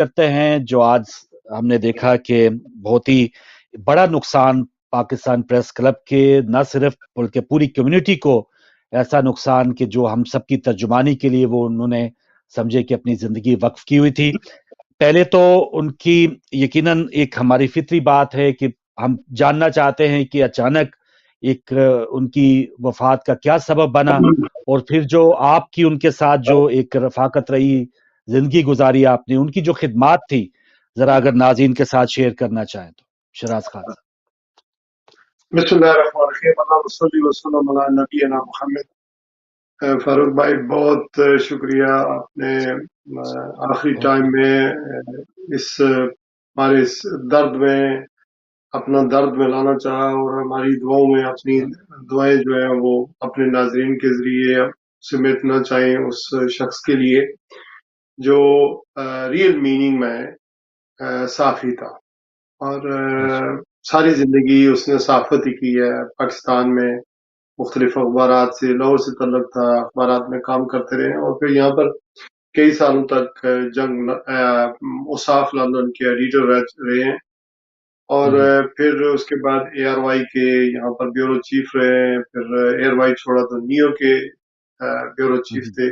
करते हैं जो आज हमने देखा कि बहुत ही बड़ा नुकसान पाकिस्तान प्रेस क्लब के न सिर्फ बल्कि पूरी कम्युनिटी को ऐसा नुकसान कि जो हम सबकी तर्जुमानी के लिए वो उन्होंने समझे कि अपनी जिंदगी वक्फ की हुई थी। पहले तो उनकी यकीनन एक हमारी फितरी बात है कि हम जानना चाहते हैं कि अचानक एक उनकी वफात का क्या सबब बना, और फिर जो आपकी उनके साथ जो एक रफाकत रही, जिंदगी गुजारी आपने, उनकी जो खिदमात थी, जरा अगर नाज़रीन के साथ शेयर करना चाहें तो शराज खान साहब। फारूक भाई बहुत शुक्रिया, आपने आखिरी टाइम में इस हमारे इस दर्द में अपना दर्द मिलाना चाहा और हमारी दुआओं में अपनी दुआएं जो है वो अपने नाजरीन के जरिए समेटना चाहें उस शख्स के लिए जो रियल मीनिंग में साफी था और सारी जिंदगी उसने साफत ही की है। पाकिस्तान में मुख्तलिफ अखबारात से लाहौर से तल्लुक था, अखबारात में काम करते रहे और फिर यहाँ पर कई सालों तक उसाफ लंदन के एडिटर रहे हैं और फिर उसके बाद ARY के यहाँ पर ब्यूरो चीफ रहे, फिर ARY छोड़ा तो नियो के ब्यूरो चीफ थे,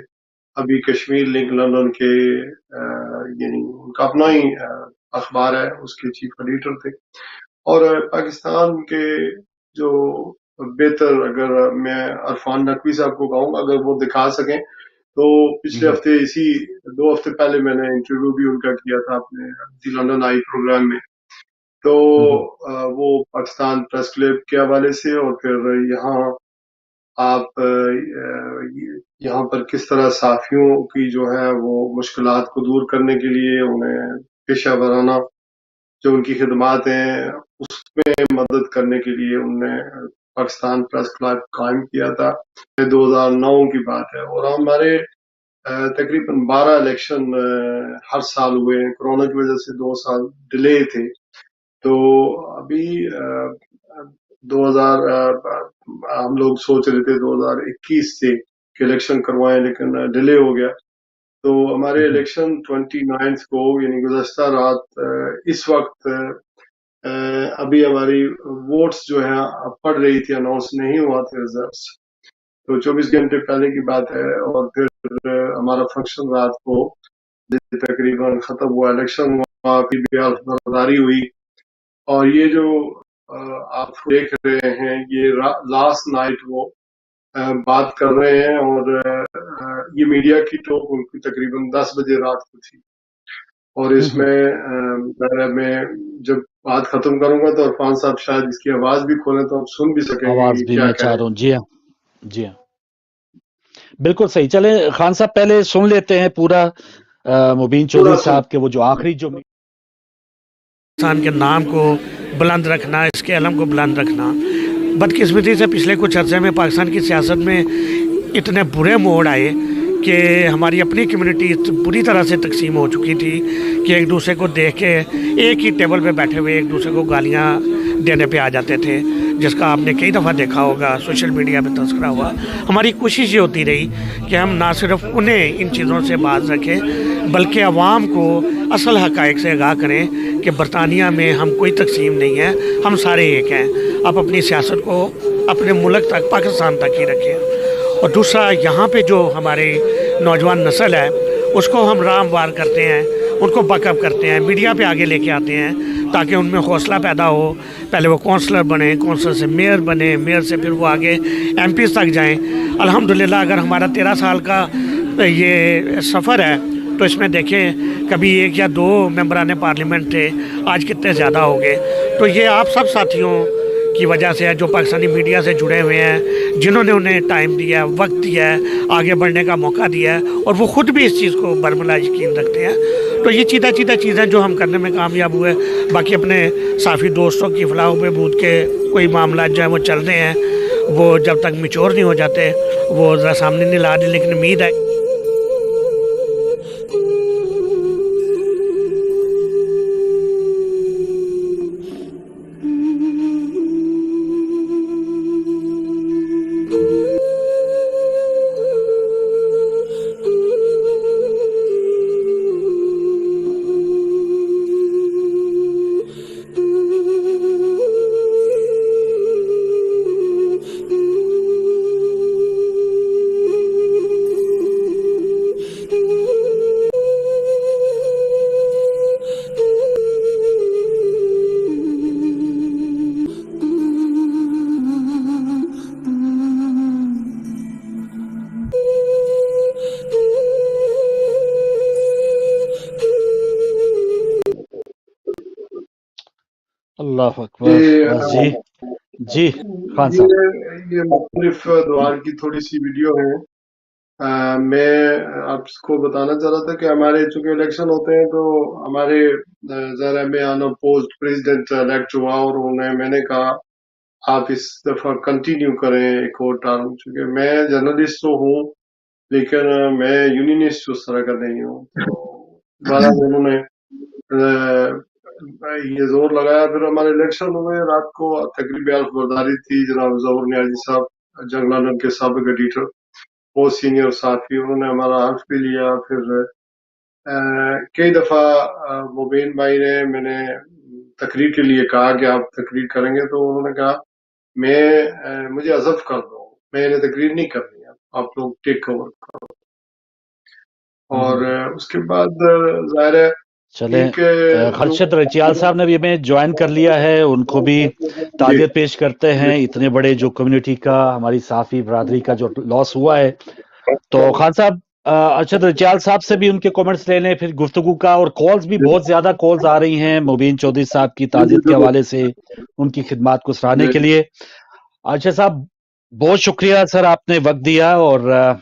अभी कश्मीर लिंक लंदन के यानी उनका अपना ही अखबार है, उसके चीफ एडिटर थे। और पाकिस्तान के जो बेहतर, अगर मैं अरफान नकवी साहब को कहूँगा अगर वो दिखा सकें तो पिछले हफ्ते इसी 2 हफ्ते पहले मैंने इंटरव्यू भी उनका किया था अपने दी लंदन आई प्रोग्राम में, तो वो पाकिस्तान प्रेस क्लब के हवाले से और फिर यहाँ आप यहाँ पर किस तरह साफियों की जो है वो मुश्किलात को दूर करने के लिए उन्हें पेशा वराना जो उनकी खिदमात हैं उसमें मदद करने के लिए उन्होंने पाकिस्तान प्रेस क्लब कायम किया था। 2009 की बात है और हमारे तकरीबन 12 इलेक्शन हर साल हुए हैं, कोरोना की वजह से 2 साल डिले थे, तो अभी 2000 हम लोग सोच रहे थे 2021 से कि इलेक्शन करवाएं लेकिन डिले हो गया, तो हमारे इलेक्शन 29 को यानी गुज़श्ता रात इस वक्त अभी हमारी वोट्स जो है पड़ रही थी, अनाउंस नहीं हुआ थे रिजल्ट्स, तो 24 घंटे पहले की बात है और फिर हमारा फंक्शन रात को तकरीबन खत्म हुआ, इलेक्शन हुआ, बर्दारी हुई और ये जो आप देख रहे हैं ये लास्ट नाइट वो बात कर रहे हैं और ये मीडिया की टॉक उनकी तकरीबन 10 बजे रात को थी और इसमें मैं जब बात खत्म करूंगा तो इरफान साहब शायद इसकी आवाज भी खोलें तो आप सुन भी सकेंगे। आवाज भी मैं चाह रहा हूँ। जी हाँ, जी हाँ, बिल्कुल सही। चले खान साहब पहले सुन लेते हैं पूरा मुबीन चौधरी साहब के वो जो आखिरी जो पाकिस्तान के नाम को बुलंद रखना, इसके अलम को बुलंद रखना। बदकिस्मती से पिछले कुछ अर्से में पाकिस्तान की सियासत में इतने बुरे मोड़ आए कि हमारी अपनी कम्युनिटी बुरी तरह से तकसीम हो चुकी थी कि एक दूसरे को देख के एक ही टेबल पे बैठे हुए एक दूसरे को गालियां देने पे आ जाते थे, जिसका आपने कई दफ़ा देखा होगा, सोशल मीडिया पे तस्करा हुआ। हमारी कोशिश ये होती रही कि हम ना सिर्फ उन्हें इन चीज़ों से बाज रखें बल्कि आवाम को असल हक़ाइक़ से आगाह करें कि बरतानिया में हम कोई तकसीम नहीं है, हम सारे एक हैं। आप अपनी सियासत को अपने मुल्क तक, पाकिस्तान तक ही रखें। और दूसरा, यहाँ पे जो हमारे नौजवान नस्ल है उसको हम रामवार करते हैं, उनको बकअप करते हैं, मीडिया पे आगे लेके आते हैं ताकि उनमें हौसला पैदा हो। पहले वो काउंसलर बने, काउंसलर से मेयर बने, मेयर से फिर वो आगे MPs तक जाएं। अल्हम्दुलिल्लाह अगर हमारा 13 साल का ये सफ़र है तो इसमें देखें कभी 1 या 2 मेंबरान पार्लियामेंट थे, आज कितने ज़्यादा हो गए। तो ये आप सब साथियों की वजह से है जो पाकिस्तानी मीडिया से जुड़े हुए हैं, जिन्होंने उन्हें टाइम दिया, वक्त दिया है, आगे बढ़ने का मौका दिया है और वो ख़ुद भी इस चीज़ को बरमला यकीन रखते हैं। तो ये चीज़ा चीज़ें जो हम करने में कामयाब हुए। बाकी अपने साफ़ी दोस्तों की फलाह बहबूद के कोई मामला जो है वो चल रहे हैं, वो जब तक मैच्योर नहीं हो जाते वो ज़रा सामने नहीं ला रहे, लेकिन उम्मीद है अल्लाह अकबर। ये जी खान साहब। ये मुख्तलिफ दुआ की थोड़ी सी वीडियो है। मैं आपको बताना चाह रहा था कि हमारे चूंकि इलेक्शन होते हैं तो हमारे ज़रा मैं अनअपोज्ड प्रेसिडेंट इलेक्ट हुआ और उन्हें मैंने कहा आप इस दफा कंटिन्यू करें एक और टर्म, चूंकि मैं जर्नलिस्ट तो हूँ लेकिन मैं यूनियनिस्ट उस तरह का नहीं हूँ। तो दोबारा उन्होंने ये जोर लगाया। फिर हमारे इलेक्शन हुए, रात को तकरीबी खबरदारी थी, जनाब जहूर नियाजी साहब जंगलानगर के साबिक एडिटर, बहुत सीनियर साथी, उन्होंने हमारा हल्फ भी लिया। फिर कई दफा मुबीन भाई ने मैंने तकरीर के लिए कहा कि आप तकरीर करेंगे, तो उन्होंने कहा मैं मुझे अज़फ कर दो, मैंने तकरीर नहीं करनी है, आप लोग टेक कवर करो। और उसके बाद जाहिर है चले एक खर्शद रचियाल साहब ने भी हमें ज्वाइन कर लिया है, उनको भी ताज़ियत पेश करते हैं इतने बड़े जो कम्युनिटी का, हमारी साफी बरादरी का जो लॉस हुआ है। तो खान साहब अरशद रचियाल साहब से भी उनके कमेंट्स ले लें फिर गुफ्तगू का, और कॉल्स भी बहुत ज्यादा कॉल्स आ रही हैं मुबीन चौधरी साहब की ताज़ियत के हवाले से, उनकी खिदमात को सराहने के लिए। अरशद साहब बहुत शुक्रिया सर, आपने वक्त दिया, और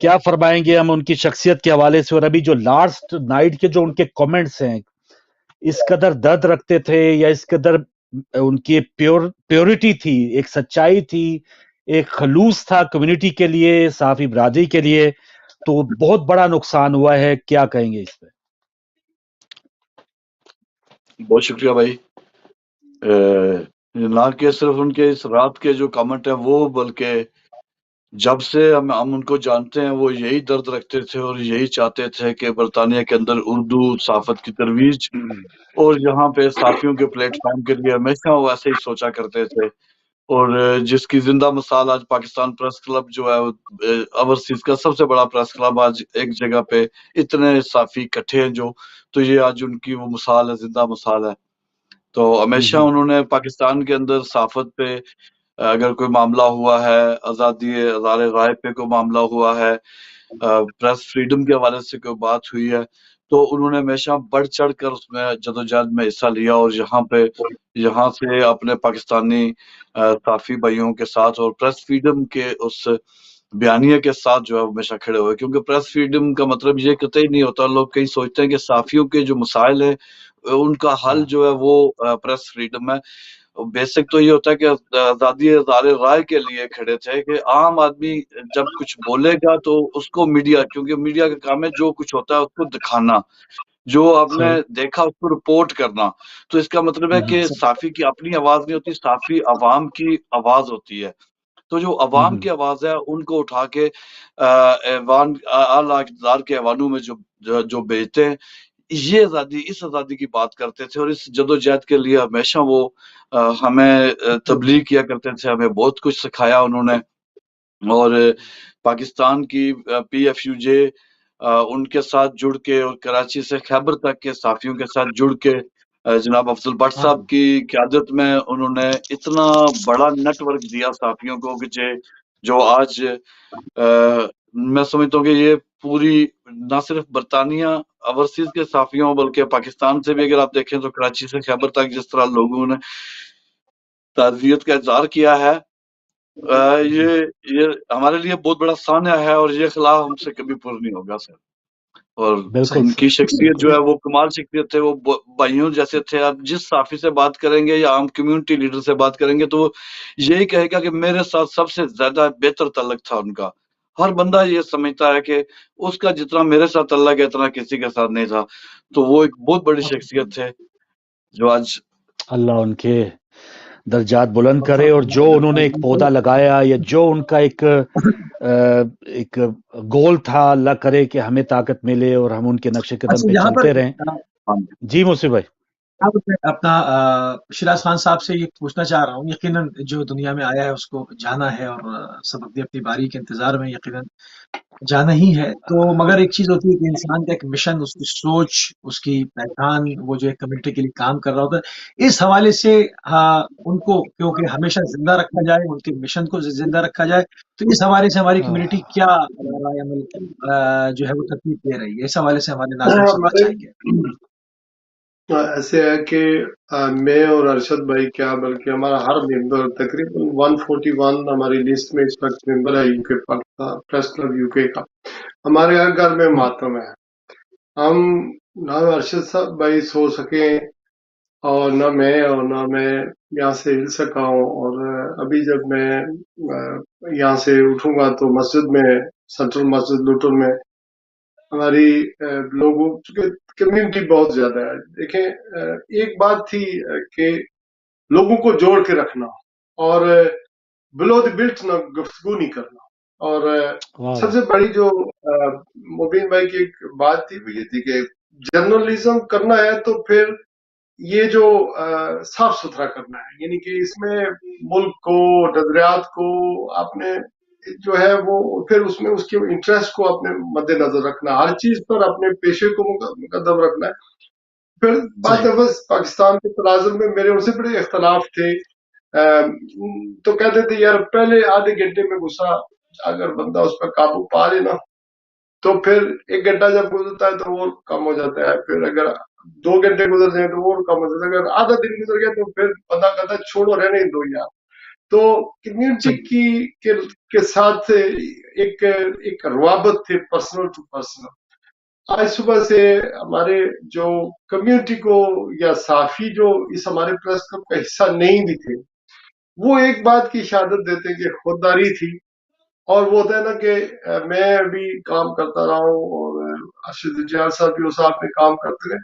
क्या फरमाएंगे हम उनकी शख्सियत के हवाले से, और अभी जो लास्ट नाइट के जो उनके कमेंट्स हैं इस कदर दर्द रखते थे, या इस कदर उनकी प्योरिटी थी, एक सच्चाई थी, एक खलूस था कम्युनिटी के लिए, साफी बरादरी के लिए, तो बहुत बड़ा नुकसान हुआ है। क्या कहेंगे इस पे? बहुत शुक्रिया भाई। ना कि सिर्फ उनके इस रात के जो कमेंट है वो, बल्कि जब से हम उनको जानते हैं वो यही दर्द रखते थे और यही चाहते थे कि बरतानिया के अंदर उर्दू सहाफत की तरवीज और यहाँ पे साफियों के प्लेटफॉर्म के लिए हमेशा वो ऐसे ही सोचा करते थे। और जिसकी जिंदा मिसाल आज पाकिस्तान प्रेस क्लब जो है, ओवरसीज का सबसे बड़ा प्रेस क्लब, आज एक जगह पे इतने साफी इकट्ठे हैं जो, तो ये आज उनकी वो मिसाल है, जिंदा मिसाल है। तो हमेशा उन्होंने पाकिस्तान के अंदर सहाफत पे अगर कोई मामला हुआ है, आज़ादी अज़ार राय पे कोई मामला हुआ है, प्रेस फ्रीडम के हवाले से कोई बात हुई है, तो उन्होंने हमेशा बढ़ चढ़ कर उसमें जदोजहद में हिस्सा लिया और यहाँ से अपने पाकिस्तानी साफी भाइयों के साथ और प्रेस फ्रीडम के उस बयानिया के साथ जो है हमेशा खड़े हुए। क्योंकि प्रेस फ्रीडम का मतलब ये कतई नहीं होता, लोग कहीं सोचते हैं कि साफियों के जो मसाइल है उनका हल जो है वो प्रेस फ्रीडम है। बेसिक तो ये होता है कि आज़ादी अज़ार राय के लिए खड़े थे कि आम आदमी जब कुछ बोलेगा तो उसको मीडिया, क्योंकि मीडिया का काम है जो कुछ होता है उसको दिखाना, जो आपने देखा उसको रिपोर्ट करना। तो इसका मतलब है कि साफी की अपनी आवाज नहीं होती, साफी अवाम की आवाज होती है। तो जो अवाम की आवाज है उनको उठा के ऐवान आला इक़्तिदार के ऐवानों में जो भेजते हैं, ये आज़ादी, इस आज़ादी की बात करते थे और इस जदोजहद के लिए हमेशा वो हमें तबलीग किया करते थे, हमें बहुत कुछ सिखाया उन्होंने। और पाकिस्तान की PFUJ उनके साथ जुड़ के और कराची से खैबर तक के साफियों के साथ जुड़ के जनाब अफजल भट्ट साहब की क़यादत में उन्होंने इतना बड़ा नेटवर्क दिया साफियों को कि जो आज मैं समझता हूँ कि ये पूरी ना सिर्फ बरतानिया ओवरसीज के साफियों बल्कि पाकिस्तान से भी अगर आप देखें तो कराची से खैबर तक जिस तरह लोगों ने ताज़ियत का इज़हार किया है, ये हमारे लिए बहुत बड़ा सान्या है और ये खिलाफ हमसे कभी पूरा नहीं होगा सर। और उनकी शख्सियत जो है वो कमाल शख्सियत थे, वो भाइयों जैसे थे। आप जिस साफी से बात करेंगे या आम कम्युनिटी लीडर से बात करेंगे तो वो यही कहेगा कि मेरे साथ सबसे ज्यादा बेहतर तल्लक था उनका। हर बंदा ये समझता है कि उसका जितना मेरे साथ तल्लक है इतना किसी के साथ नहीं था। तो वो एक बहुत बड़ी शख्सियत थे जो आज अल्लाह उनके दर्जात बुलंद करे, और जो उन्होंने एक पौधा लगाया या जो उनका एक गोल था, अल्लाह करे कि हमें ताकत मिले और हम उनके नक्शे कदम पे चलते रहें। जी मुसीब भाई, अपना शिराज खान साहब से ये पूछना चाह रहा हूँ, यकीनन जो दुनिया में आया है उसको जाना है और सब अपनी अपनी बारी के इंतजार में यकीनन जाना ही है। तो मगर एक चीज होती है कि इंसान का एक मिशन, उसकी सोच, उसकी पहचान, वो जो एक कम्युनिटी के लिए काम कर रहा होता है, इस हवाले से उनको क्योंकि हमेशा जिंदा रखा जाए, उनके मिशन को जिंदा रखा जाए, तो इस हवाले से हमारी कम्युनिटी क्या राय अमल जो है वो तरतीब दे रही है, इस हवाले से हमारे नाज़रीन सुनना चाहेंगे। ऐसे है कि मैं और अरशद भाई क्या बल्कि हमारा हर मेंबर तकरीबन 141 हमारी लिस्ट में इस वक्त मेंबर है यूके प्रेस क्लब यूके का। हमारे हर घर में मातम है। हम ना अरशद साहब भाई सो सके और ना मैं यहाँ से हिल सका हूँ। और अभी जब मैं यहाँ से उठूंगा तो मस्जिद में, सेंट्रल मस्जिद लुटन में हमारी लोगों की कम्युनिटी बहुत ज्यादा है। देखें एक बात थी कि लोगों को जोड़ के रखना और बिलो द बेल्ट ना गुफ्तगू नहीं करना। और सबसे बड़ी जो मुबीन भाई की एक बात थी वो ये थी कि जर्नलिज्म करना है तो फिर ये जो साफ सुथरा करना है, यानी कि इसमें मुल्क को, नजरियात को आपने जो है वो फिर उसमें उसके इंटरेस्ट को अपने मद्देनजर रखना, हर चीज पर अपने पेशे को मुकद्दम रखना है। फिर बात है बस पाकिस्तान के तनाजुर में मेरे उनसे बड़े इख्तलाफ थे। तो कहते थे यार पहले आधे घंटे में गुस्सा अगर बंदा उस पर काबू पा लेना तो फिर 1 घंटा जब गुजरता है तो वो कम हो जाता है, फिर अगर 2 घंटे गुजर जाए तो वो कम हो जाता है, अगर आधा दिन गुजर गया तो फिर बंदा कहता है छोड़ो रहने दो यार। तो कम्युनिटी के साथ एक एक रवाबत थे पर्सनल टू पर्सनल। आज सुबह से हमारे जो कम्युनिटी को या साफी जो इस हमारे प्रेस क्लब का हिस्सा नहीं भी थे वो एक बात की शहादत देते कि खुददारी थी। और वो होता है ना कि मैं अभी काम करता रहा हूँ और अर्शद इजाज साहब भी उस आप में काम करते रहे।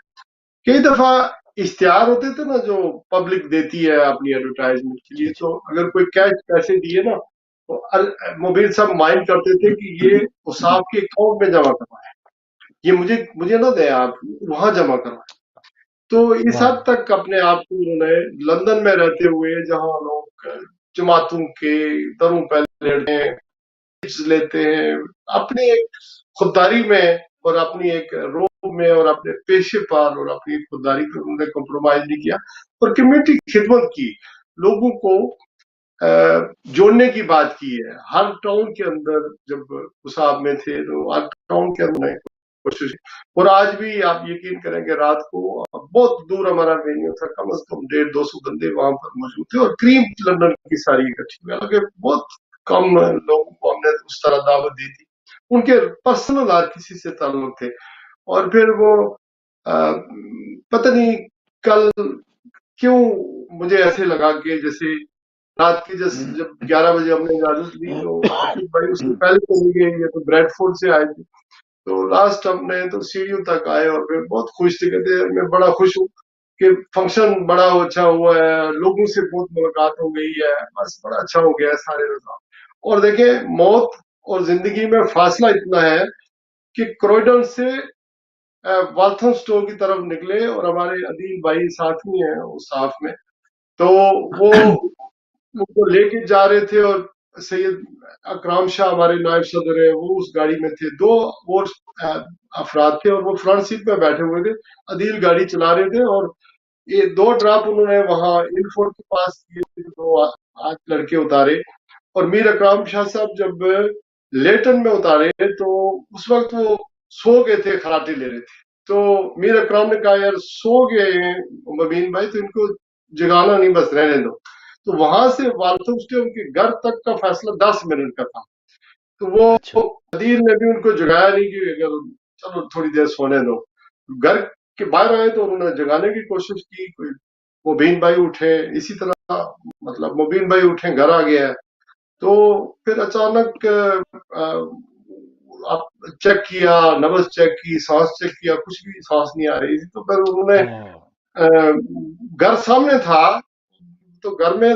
कई दफा इश्तिहार होते थे ना जो पब्लिक देती है अपनी एडवर्टाइजमेंट के लिए, तो अगर कोई कैश पैसे दिए ना तो मोबाइल साहब माइंड करते थे कि ये उसाफ के अकाउंट में जमा करवाए, ये मुझे ना दे, आप वहां जमा करवाए। तो इस हद तक अपने आप को उन्होंने लंदन में रहते हुए जहां लोग जमातों के दरों पर लेते हैं अपनी एक खुददारी में और अपनी एक रोब में और अपने पेशे पर और अपनी खुददारी पर उन्होंने कॉम्प्रोमाइज नहीं किया और कम्युनिटी खिदमत की, लोगों को जोड़ने की बात की है। हर टाउन के अंदर जब उसाब में थे तो हर टाउन के अंदर कोशिश, और आज भी आप यकीन करेंगे रात को बहुत दूर हमारा वेन्यू था, कम से कम 150-200 बंदे वहां पर मौजूद थे और क्रीम लंदन की सारी इकट्ठी हुई, हालांकि बहुत कम लोगों को हमने उस तरह दावत दी थी, उनके पर्सनल हर किसी से ताल्लुक थे। और फिर वो पता नहीं कल क्यों मुझे ऐसे लगा कि जैसे रात के जब 11 बजे हमने इजाजत ली तो अर्शद भाई उससे पहले चले गए, ये तो ब्रेडफोर्ड से आए थे, तो लास्ट हमने तो सीढ़ियों तक आए और फिर बहुत खुश थे, कहते मैं बड़ा खुश हूँ कि फंक्शन बड़ा अच्छा हुआ है, लोगों से बहुत मुलाकात हो गई है, बस बड़ा अच्छा हो गया है सारे रोजा। और देखें मौत और जिंदगी में फासला इतना है कि क्रॉयडन से वाल्थम स्टोर की तरफ निकले और हमारे अदील भाई साथी हैं उस साफ में, तो वो उनको लेके जा रहे थे और सैयद अकराम शाह हमारे नायब सदर है वो उस गाड़ी में थे, 2 और अफराद थे और वो फ्रंट सीट पे बैठे हुए थे, अदील गाड़ी चला रहे थे और ये 2 ड्रॉप उन्होंने वहां इनफोर्ट के पास किए, 2 8 लड़के उतारे और मीर अकराम शाह साहब जब लेटन में उतारे तो उस वक्त वो सो गए थे, खराटे ले रहे थे, तो मीर अकराम ने कहा यार सो गए मबीन भाई तो इनको जगाना नहीं, बस रहने दो। तो वहां से वाल्थम से उनके घर तक का फैसला 10 मिनट का था, तो वो अदील ने भी उनको जगाया नहीं कि अगर चलो थोड़ी देर सोने दो। घर के बाहर आए तो उन्होंने जगाने की कोशिश की, कोई मुबीन भाई उठे, इसी तरह मतलब मुबीन भाई उठे, घर आ गया है, तो फिर अचानक आप चेक किया, नब्ज चेक की, सांस चेक किया, कुछ भी सांस नहीं आ रही थी, तो फिर उन्होंने घर सामने था तो घर में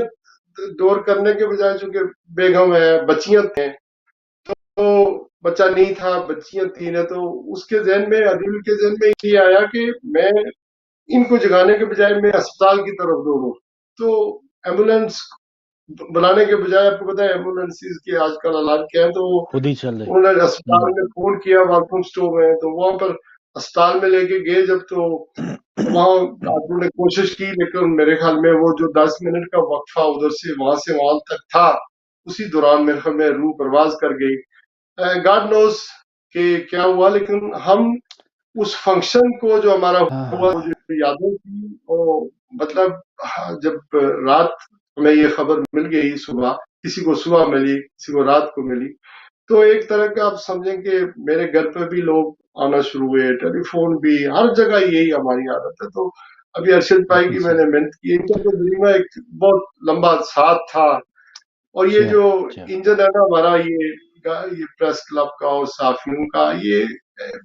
डोर करने के बजाय चूंकि बेगम है, बच्चियां थे, तो बच्चा नहीं था, बच्चियां थी ना, तो उसके जहन में, अदील के जहन में ये आया कि मैं इनको जगाने के बजाय मैं अस्पताल की तरफ दौड़ूं, तो एम्बुलेंस बुलाने के बजाय, आपको पता है एम्बुलेंसेज के आजकल हालात क्या है, तो खुद ही चल रहे, उन्होंने अस्पताल में फोन किया वाल्थम स्टोर में, तो वहां पर अस्पताल में लेके गए जब, तो वहां डॉक्टर ने कोशिश की, लेकिन मेरे ख्याल में वो जो 10 मिनट का वक्फा उधर से वहां तक था, उसी दौरान मेरे ख्याल में रूह परवाज कर गई। गॉड नोस कि क्या हुआ, लेकिन हम उस फंक्शन को जो हमारा हाँ, हुआ, मुझे यादें थी। और मतलब जब रात में ये खबर मिल गई, सुबह किसी को सुबह मिली, किसी को रात को मिली, तो एक तरह का आप समझें कि मेरे घर पे भी लोग आना शुरू हुए, टेलीफोन भी, हर जगह यही हमारी आदत है। तो अभी अरशद भाई बिल्कुल की सही। मैंने मेहनत की, इनका तो दिल्ली में एक बहुत लंबा साथ था। और ये अच्छा, जो अच्छा। इंजन है ना हमारा, ये प्रेस क्लब का और साफियों का, ये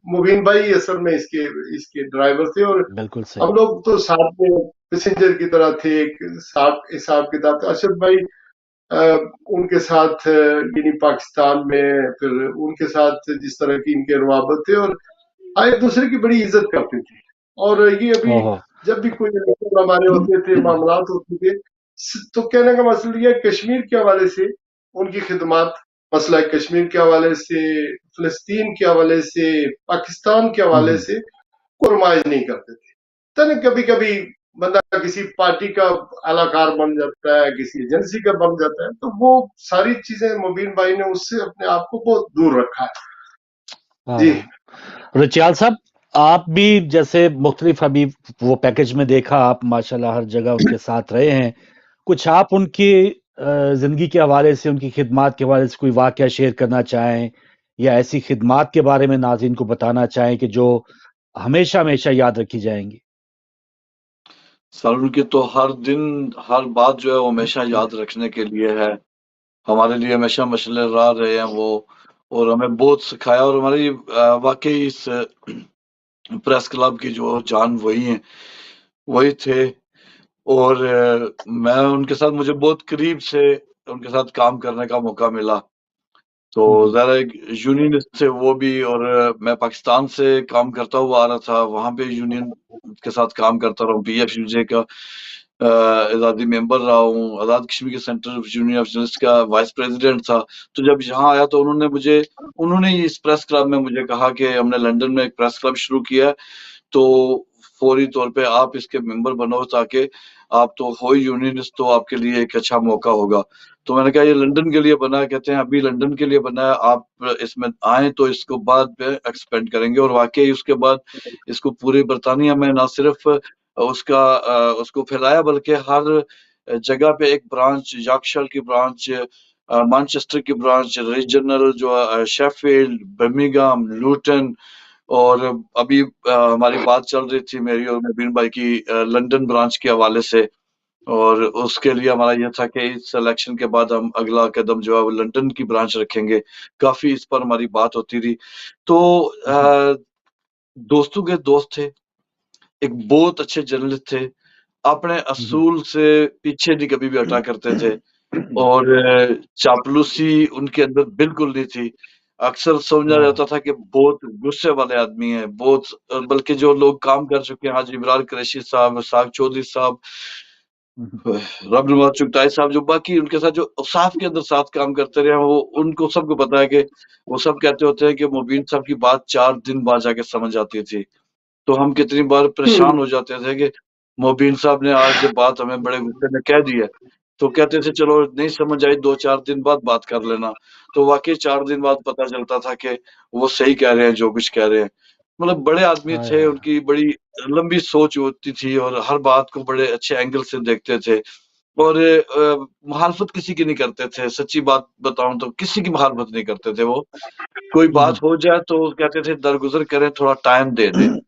मुबीन भाई असल में इसके इसके ड्राइवर थे। और बिल्कुल सही। हम लोग तो साथ में पैसेंजर की तरह थे, एक साथ हिसाब किताब था। अरशद भाई उनके साथ यानी पाकिस्तान में, फिर उनके साथ जिस तरह की इनके रवाबत थे, और एक दूसरे की बड़ी इज्जत करते थे। और ये अभी ओहो! जब भी कोई इलेक्शन हमारे होते थे, मामलात होते थे, तो कहने का मतलब ये है, कश्मीर के हवाले से उनकी खिदमत, मसला कश्मीर के हवाले से, फिलिस्तीन के हवाले से, पाकिस्तान के हवाले से कोरमाइज नहीं करते थे। तब कभी कभी बंदा किसी पार्टी का अलाकार बन जाता है, किसी एजेंसी का बन जाता है, तो वो सारी चीजें मुबीन भाई ने उससे अपने आप को बहुत दूर रखा है। जी। रिचाल साहब, आप भी जैसे मुख्तलिफ अभी वो पैकेज में देखा, आप माशाल्लाह हर जगह उनके साथ रहे हैं। कुछ आप उनकी ज़िंदगी के हवाले से, उनकी खिदमात के हवाले से कोई वाक़या शेयर करना चाहें, या ऐसी खिदमात के बारे में नाज़रीन को बताना चाहें कि जो हमेशा-हमेशा याद रखी जाएँगी? सर उनकी तो हर दिन हर बात जो है वो हमेशा याद रखने के लिए है। हमारे लिए हमेशा मशअल राह रहे हैं वो, और हमें बहुत सिखाया। और हमारी वाक़ई इस प्रेस क्लब की जो जान वही थे। और मैं उनके साथ, मुझे बहुत करीब से उनके साथ काम करने का मौका मिला। तो ज़रा एक यूनियनिस्ट थे वो भी, और मैं पाकिस्तान से काम करता हुआ आ रहा था, वहाँ पे यूनियन के साथ काम करता रहा हूँ। पीएफयूजे का आज़ादी मेंबर रहा हूँ, आज़ाद कश्मीर के सेंट्रल यूनियन ऑफ जर्नलिस्ट का वाइस प्रेसिडेंट था। तो जब यहाँ आया तो उन्होंने ही इस प्रेस क्लब में मुझे कहा कि हमने लंदन में एक प्रेस क्लब शुरू किया है, तो फौरी तौर पे आप इसके मेंबर बनो, ताकि आप तो हो यूनियनिस्ट, तो आपके लिए एक अच्छा मौका होगा। तो मैंने कहा ये लंदन के लिए बना है। कहते हैं अभी लंदन के लिए बना है, आप इसमें आए तो इसको बाद में एक्सपेंड करेंगे। और वाकई उसके बाद इसको पूरे बरतानिया में ना सिर्फ उसको फैलाया, बल्कि हर जगह पे एक ब्रांच, यॉर्कशायर की ब्रांच, मैनचेस्टर की ब्रांच, रीजनल जो शेफील्ड, बर्मिंघम, लूटन, और अभी हमारी बात चल रही थी मेरी और नबीन भाई की लंदन ब्रांच के हवाले से। और उसके लिए हमारा ये था कि इस इलेक्शन के बाद हम अगला कदम जो है वो लंदन की ब्रांच रखेंगे। काफी इस पर हमारी बात होती रही। तो दोस्तों के दोस्त थे, एक बहुत अच्छे जर्नलिस्ट थे, अपने असूल से पीछे नहीं कभी भी हटा करते थे, और चापलूसी उनके अंदर बिल्कुल नहीं थी। अक्सर समझा जाता था कि बहुत गुस्से वाले आदमी हैं, बहुत, बल्कि जो लोग काम कर चुके हैं, हाजी इमरान कुरैशी साहब, साग चौधरी साहब, रब नवाज चुगताई साहब, जो बाकी उनके साथ जो औसाफ के अंदर साथ काम करते रहे, वो उनको सबको पता है कि वो सब कहते होते हैं कि मुबीन साहब की बात 4 दिन बाद जाके समझ आती थी। तो हम कितनी बार परेशान हो जाते थे कि मुबीन साहब ने आज ये बात हमें बड़े गुस्से में कह दी है, तो कहते थे चलो नहीं समझ आई, 2-4 दिन बाद बात कर लेना। तो वाकई 4 दिन बाद पता चलता था कि वो सही कह रहे हैं जो कुछ कह रहे हैं। मतलब बड़े आदमी हाय, थे, हाय। उनकी बड़ी लंबी सोच होती थी, और हर बात को बड़े अच्छे एंगल से देखते थे। और मुखालफत किसी की नहीं करते थे। सच्ची बात बताऊं तो किसी की मुखालफत नहीं करते थे वो। कोई बात हो जाए तो कहते थे दरगुजर करें, थोड़ा टाइम दे दें,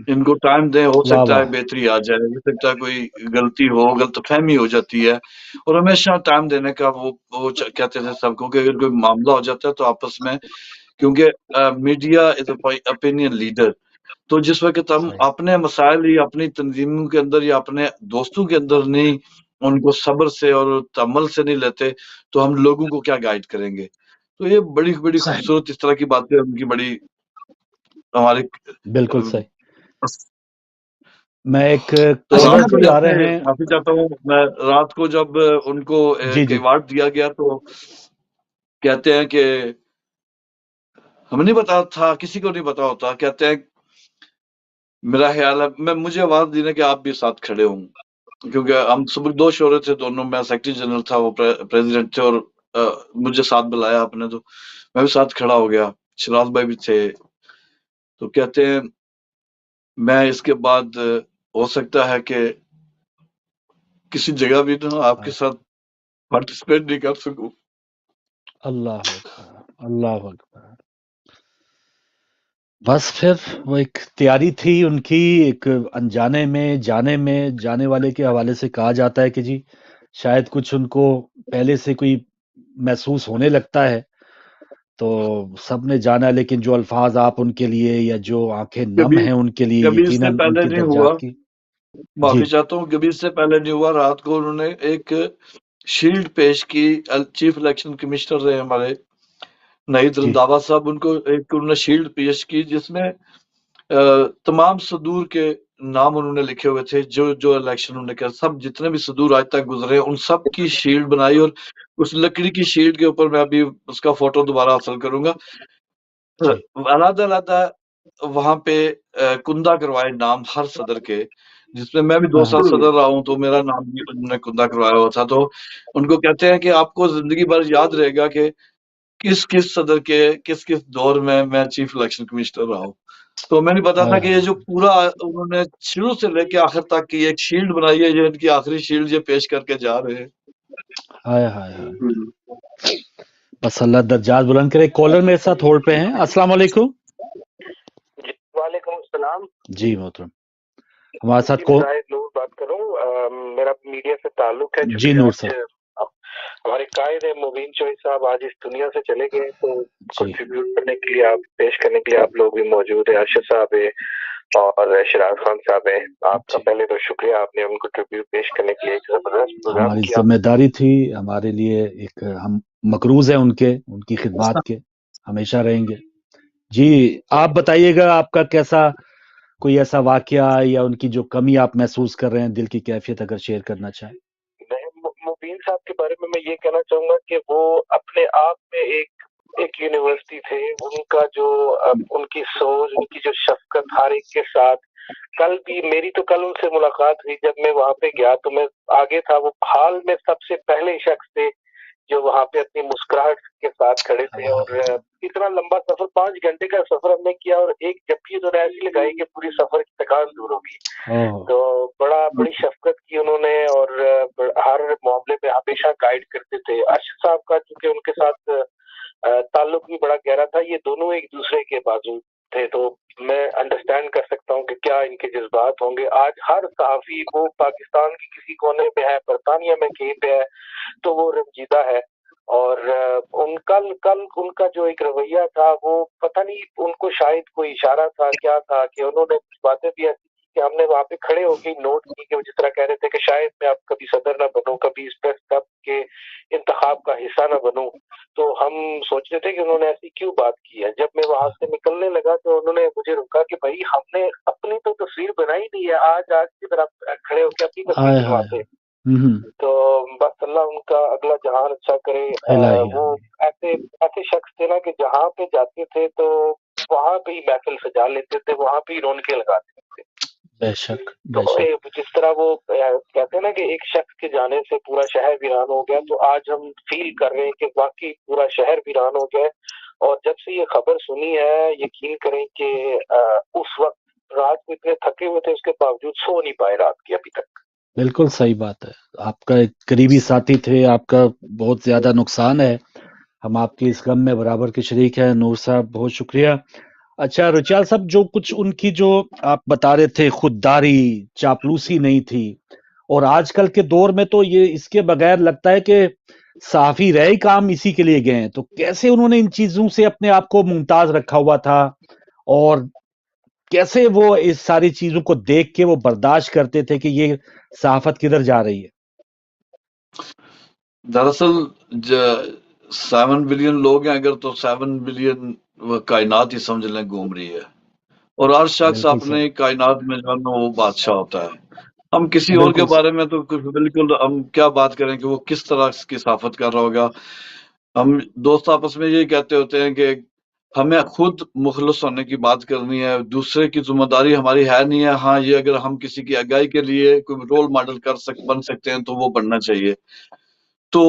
इनको टाइम दें, हो वाह, सकता है वाह! बेहतरी आ जाए, हो सकता है कोई गलती हो, गलतफहमी हो जाती है। और हमेशा टाइम देने का वो कहते थे सबको कि अगर कोई मामला हो जाता है तो आपस में, क्योंकि मीडिया इज ओपिनियन लीडर। तो जिस वक्त हम सही। अपने मसाइल या अपनी तंजीमों के अंदर या अपने दोस्तों के अंदर नहीं, उनको सब्र से और तअम्मुल से नहीं लेते, तो हम लोगों को क्या गाइड करेंगे। तो ये बड़ी बड़ी सही। खूबसूरत इस तरह की बातें उनकी बड़ी हमारे बिल्कुल सही। मैं एक तो अच्छा, खबर यहाँ से पे जा मैं रहे हैं। माफी चाहता हूँ। मैं रात को जब उनको जी, एक जी। अवार्ड दिया गया, तो कहते हैं कि हमें नहीं पता था, किसी को नहीं पता होता, कहते हैं मेरा ख्याल है मुझे आवाज देने के आप भी साथ खड़े हों, क्योंकि हम सुबह 2 शोरे थे दोनों, मैं सेक्रेटरी जनरल था, वो प्रेसिडेंट थे, और मुझे साथ बुलाया आपने, तो मैं भी साथ खड़ा हो गया। शिराज भाई भी थे। तो कहते हैं میں اس کے بعد ہو سکتا ہے کہ کسی جگہ بھی تو آپ کے ساتھ پارٹیسپیٹ نہیں کر سکوں. اللہ اکبر، اللہ اکبر. بس پھر وہ ایک تیاری تھی ان کی، ایک انجانے میں جانے والے کے حوالے سے کہا جاتا ہے کہ جی شاید کچھ ان کو پہلے سے کوئی محسوس ہونے لگتا ہے، تو سب نے جانا، لیکن جو الفاظ آپ ان کے لیے یا جو آنکھیں نم ہیں ان کے لیے کبھی اس سے یقیناً ان پہلے کے نہیں ہوا، درجات کی. معافی جی چاہتا ہوں، کبھی اس سے پہلے نہیں ہوا. رات کو انہوں نے ایک شیلڈ پیش کی. چیف الیکشن کمشنر رہے ہمارے نعید جی رنداوا صاحب، ان کو ایک انہوں نے شیلڈ پیش کی جس میں تمام صدور کے نام انہوں نے لکھے ہوئے تھے، جو الیکشن انہوں نے کیا، سب جتنے بھی صدور آج تک گزرے ان سب کی شیلڈ بنائی، اور اس لکڑی کی شیلڈ کے اوپر میں ابھی اس کا فوٹو دوبارہ حاصل کروں گا. جی علیحدہ علیحدہ وہاں پہ کندہ کروائے نام ہر صدر کے، جس میں میں بھی 2 سال صدر رہا ہوں تو میرا نام بھی انہوں نے کندہ کروایا ہوا تھا. تو ان کو کہتے ہیں کہ آپ کو زندگی بھر یاد رہے گا کہ کس صدر کے کس دور میں چیف الیکشن کمشنر رہا ہوں. تو میں نہیں پتا تھا ہائے کہ یہ جو پورا انہوں نے شروع سے لے کے آخر تک کی ایک شیلڈ بنائی ہے، یہ ان کی آخری شیلڈ یہ پیش کر کے جا رہے ہیں. ہائے ہائے ہائے. بس اللہ درجات بلند کرے. کالر میرے ساتھ ہولڈ پہ ہیں. السلام علیکم. وعلیکم السلام جی محترم، ہمارے ساتھ میں زاہد نور بات کر رہا ہوں. میرا میڈیا سے تعلق ہے. جی نور آج ہمارے قائد ہیں مبین چوہی صاحب آج اس دنیا سے چلے گئے، تو کنٹریبیوٹ کرنے کے لیے، آپ پیش کرنے کے لیے آپ لوگ بھی موجود ہیں. ارشد صاحب ہے اور شراز خان صاحب ہیں. آپ کا پہلے تو شکریہ، آپ نے ان کو ٹریبیوٹ پیش کرنے کے لیے ایک زبردست پروگرام ہماری کیا. ذمہ داری تھی، ہمارے لیے ایک ہم مقروض ہیں ان کی خدمات کے، ہمیشہ رہیں گے. جی آپ بتائیے گا آپ کا کیسا کوئی ایسا واقعہ یا ان کی جو کمی آپ محسوس کر رہے ہیں، دل کی کیفیت اگر شیئر کرنا چاہیں. مبین صاحب کے بارے میں یہ کہنا چاہوں گا کہ وہ اپنے آپ میں ایک یونیورسٹی تھے. ان کا جو ان کی سوچ، ان کی جو شفقت ہر ایک کے ساتھ. میری تو کل ان سے ملاقات ہوئی، جب میں وہاں پہ گیا تو میں آگے تھا، وہ حال میں سب سے پہلے شخص تھے جو وہاں پہ اپنی مسکراہٹ کے ساتھ کھڑے تھے. اور اتنا لمبا سفر، 5 گھنٹے کا سفر ہم نے کیا، اور ایک جھپکی انہوں نے ایسی لگائی کہ پوری سفر کی تھکان دور ہوگی. تو بڑی شفقت کی انہوں نے، اور ہر معاملے میں ہمیشہ گائیڈ کرتے تھے. ارشد صاحب کا چونکہ ان کے ساتھ تعلق بھی بڑا گہرا تھا، یہ دونوں ایک دوسرے کے بازو تھے، تو میں انڈرسٹینڈ کر سکتا ہوں کہ کیا ان کے جذبات ہوں گے. آج ہر صحافی، وہ پاکستان کی کسی کونے میں ہے، برطانیہ میں کہیں پہ ہے، تو وہ رنجیدہ ہے. اور کل ان کا جو ایک رویہ تھا، وہ پتہ نہیں ان کو شاید کوئی اشارہ تھا کیا تھا، کہ انہوں نے کچھ باتیں بھی ایسی کہ ہم نے وہاں پہ کھڑے ہو کے نوٹ کی، کہ وہ جس طرح کہہ رہے تھے کہ شاید میں اب کبھی صدر نہ بنوں، کبھی اس پریس کلب کے انتخاب کا حصہ نہ بنوں. تو ہم سوچ رہے تھے کہ انہوں نے ایسی کیوں بات کی ہے. جب میں وہاں سے نکلنے لگا تو انہوں نے مجھے روکا کہ بھائی ہم نے اپنی تو تصویر بنائی نہیں ہے، آج کی طرح کھڑے ہو کے اپنی تصویر بنواتے. تو بس اللہ ان کا اگلا جہان اچھا کرے. وہ ایسے شخص تھے نا کہ جہاں پہ جاتے تھے تو وہاں پہ ہی محفل سجا لیتے تھے، وہاں پہ ہی رونقیں لگاتے تھے. بے شک تو جس طرح وہ کہتے ہیں نا کہ ایک شخص کے جانے سے پورا شہر ویران ہو گیا، تو آج ہم فیل کر رہے ہیں کہ واقعی پورا شہر ویران ہو گیا. اور جب سے یہ خبر سنی ہے، یقین کریں کہ اس وقت رات کو اتنے تھکے ہوئے تھے، اس کے باوجود سو نہیں پائے رات کی ابھی تک. بالکل صحیح بات ہے. آپ کا ایک قریبی ساتھی تھے، آپ کا بہت زیادہ نقصان ہے. ہم آپ کے اس غم میں برابر کے شریک ہیں. نور صاحب بہت شکریہ. اچھا رچال صاحب، جو کچھ ان کی جو آپ بتا رہے تھے خودداری، چاپلوسی نہیں تھی، اور آج کل کے دور میں تو یہ اس کے بغیر لگتا ہے کہ صحافی رہے کام اسی کے لیے گئے ہیں. تو کیسے انہوں نے ان چیزوں سے اپنے آپ کو ممتاز رکھا ہوا تھا، اور کیسے وہ اس ساری چیزوں کو دیکھ کے وہ برداشت کرتے تھے کہ یہ صحافت کدھر جا رہی ہے؟ دراصل 7 بلین لوگ ہیں اگر، تو 7 بلین کائنات ہی سمجھ لیں گھوم رہی ہے، اور ہر شخص اپنے کائنات میں جو ہے وہ بادشاہ ہوتا ہے. ہم کسی اور کے بارے میں تو بالکل ہم کیا بات کریں کہ وہ کس طرح کی صحافت کر رہا ہوگا. ہم دوست آپس میں یہی کہتے ہوتے ہیں کہ ہمیں خود مخلص ہونے کی بات کرنی ہے، دوسرے کی ذمہ داری ہماری ہے نہیں ہے. ہاں یہ اگر ہم کسی کی آگاہی کے لیے کوئی رول ماڈل بن سکتے ہیں تو وہ بننا چاہیے. تو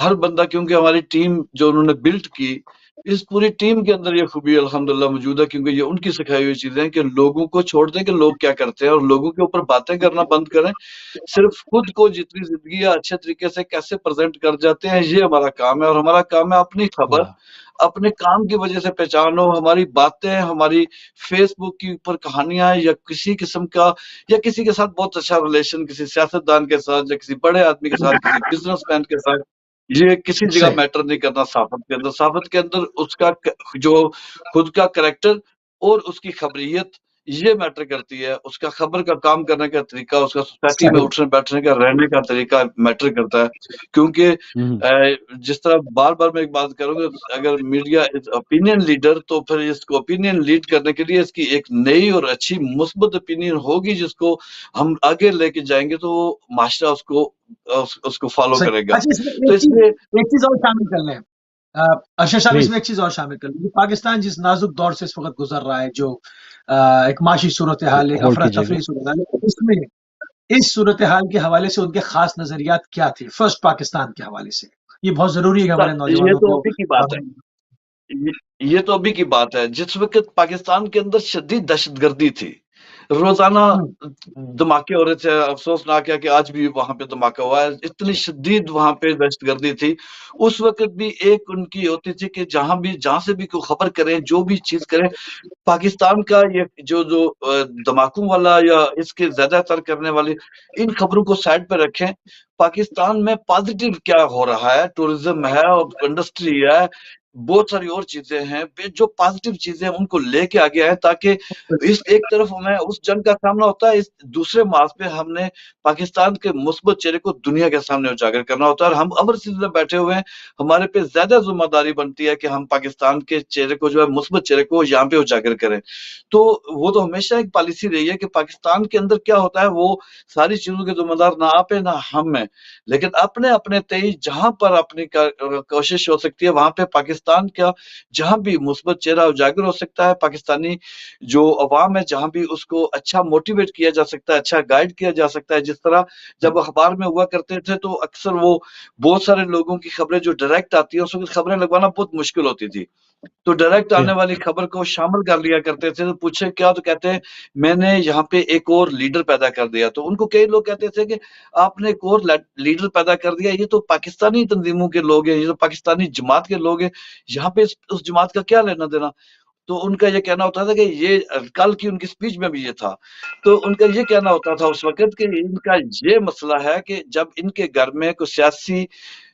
ہر بندہ، کیونکہ ہماری ٹیم جو انہوں نے بلڈ کی، इस पूरी टीम के अंदर ये खूबी अल्हम्दुलिल्लाह मौजूद है, क्योंकि ये उनकी सिखाई हुई चीजें हैं कि लोगों को छोड़ दें कि लोग क्या करते हैं और लोगों के ऊपर बातें करना बंद करें। सिर्फ खुद को जितनी जिंदगी अच्छे तरीके से कैसे प्रेजेंट कर जाते हैं, ये हमारा काम है। और हमारा काम है अपनी खबर वाह अपने काम की वजह से पहचान हो, हमारी बातें, हमारी फेसबुक के ऊपर कहानियां या किसी किस्म का या किसी के साथ बहुत अच्छा रिलेशन, किसी सियासतदान के साथ या किसी बड़े आदमी के साथ, किसी बिजनेसमैन के साथ, ये किसी जगह सही मैटर नहीं करता। साफत के अंदर, साफत के अंदर उसका जो खुद का करेक्टर और उसकी खबरियत ये मैटर करती है। उसका खबर का काम करने का तरीका, उसका सोसाइटी में सही उठने बैठने का, रहने का तरीका मैटर करता है। क्योंकि जिस तरह बार बार मैं एक बात करूंगा, अगर मीडिया इज ओपिनियन लीडर, तो फिर इसको ओपिनियन लीड करने के लिए इसकी एक नई और अच्छी मुस्बत ओपिनियन होगी जिसको हम आगे लेके जाएंगे, तो माशरा उसको फॉलो सही। करेगा। अच्छा, इसमें तो इसलिए एक चीज और शामिल कर लें अरशद साहब, इसमें प्लीज एक चीज और शामिल कर लें। पाकिस्तान जिस नाजुक दौर से इस वक्त गुजर रहा है, जो एक माशी सूरत हाल, एक होल्ड अफरा कीजिएगा। तफरी सूरत हाल, इसमें इस सूरत हाल के हवाले से उनके खास नजरियात क्या थे फर्स्ट पाकिस्तान के हवाले से? ये बहुत जरूरी है कि हमारे ये नौजवानों तो को अभी की बात है। ये ये तो अभी की बात है। जिस वक्त पाकिस्तान के अंदर शदीद दहशतगर्दी थी, रोजाना धमाके हो रहे थे। अफसोसनाक है कि आज भी वहां पे धमाका हुआ है। इतनी शदीद वहां पे दहशतगर्दी थी। उस वक्त भी एक उनकी होती थी कि जहां से भी कोई खबर करें, जो भी चीज करें, पाकिस्तान का ये जो धमाकों वाला या इसके ज्यादातर करने वाली इन खबरों को साइड पे रखें। पाकिस्तान में पॉजिटिव क्या हो रहा है, टूरिज्म है और इंडस्ट्री है, बहुत सारी और चीजें हैं, जो पॉजिटिव चीजें हैं उनको लेके आगे आए, ताकि इस एक तरफ हमें उस जंग का सामना होता है, इस दूसरे मार्च पे हमने पाकिस्तान के मुस्बत चेहरे को दुनिया के सामने उजागर करना होता है। और हम अमर सिलसिले में बैठे हुए हैं, हमारे पे ज्यादा जिम्मेदारी बनती है कि हम पाकिस्तान के चेहरे को, जो है मुस्बत चेहरे को, यहाँ पे उजागर करें। तो वो तो हमेशा एक पॉलिसी रही है कि पाकिस्तान के अंदर क्या होता है वो सारी चीजों के जिम्मेदार ना आप है ना हम है, लेकिन अपने अपने तेज जहां पर अपनी कोशिश हो सकती है, वहां पे पाकिस्तान का जहां भी मुस्बत चेहरा उजागर हो सकता है, पाकिस्तानी जो अवाम है जहां भी उसको अच्छा मोटिवेट किया जा सकता है, अच्छा गाइड किया जा सकता है। जिस तरह जब अखबार में हुआ करते थे, तो अक्सर वो बहुत सारे लोगों की खबरें जो डायरेक्ट आती है, उस वक्त खबरें लगवाना बहुत मुश्किल होती थी। तो डायरेक्ट जी आने वाली खबर को शामिल कर लिया करते थे। तो पूछे क्या, तो कहते हैं मैंने यहाँ पे एक और लीडर पैदा कर दिया। तो उनको कई लोग कहते थे कि आपने एक और लीडर पैदा कर दिया, ये तो पाकिस्तानी तंजीमों के लोग हैं, ये तो पाकिस्तानी जमात के लोग हैं, यहाँ पे उस जमात का क्या लेना देना। तो उनका ये कहना होता था कि ये कल की उनकी स्पीच में भी ये था। तो उनका ये कहना होता था उस वक्त कि इनका ये मसला है कि जब इनके घर में कोई सियासी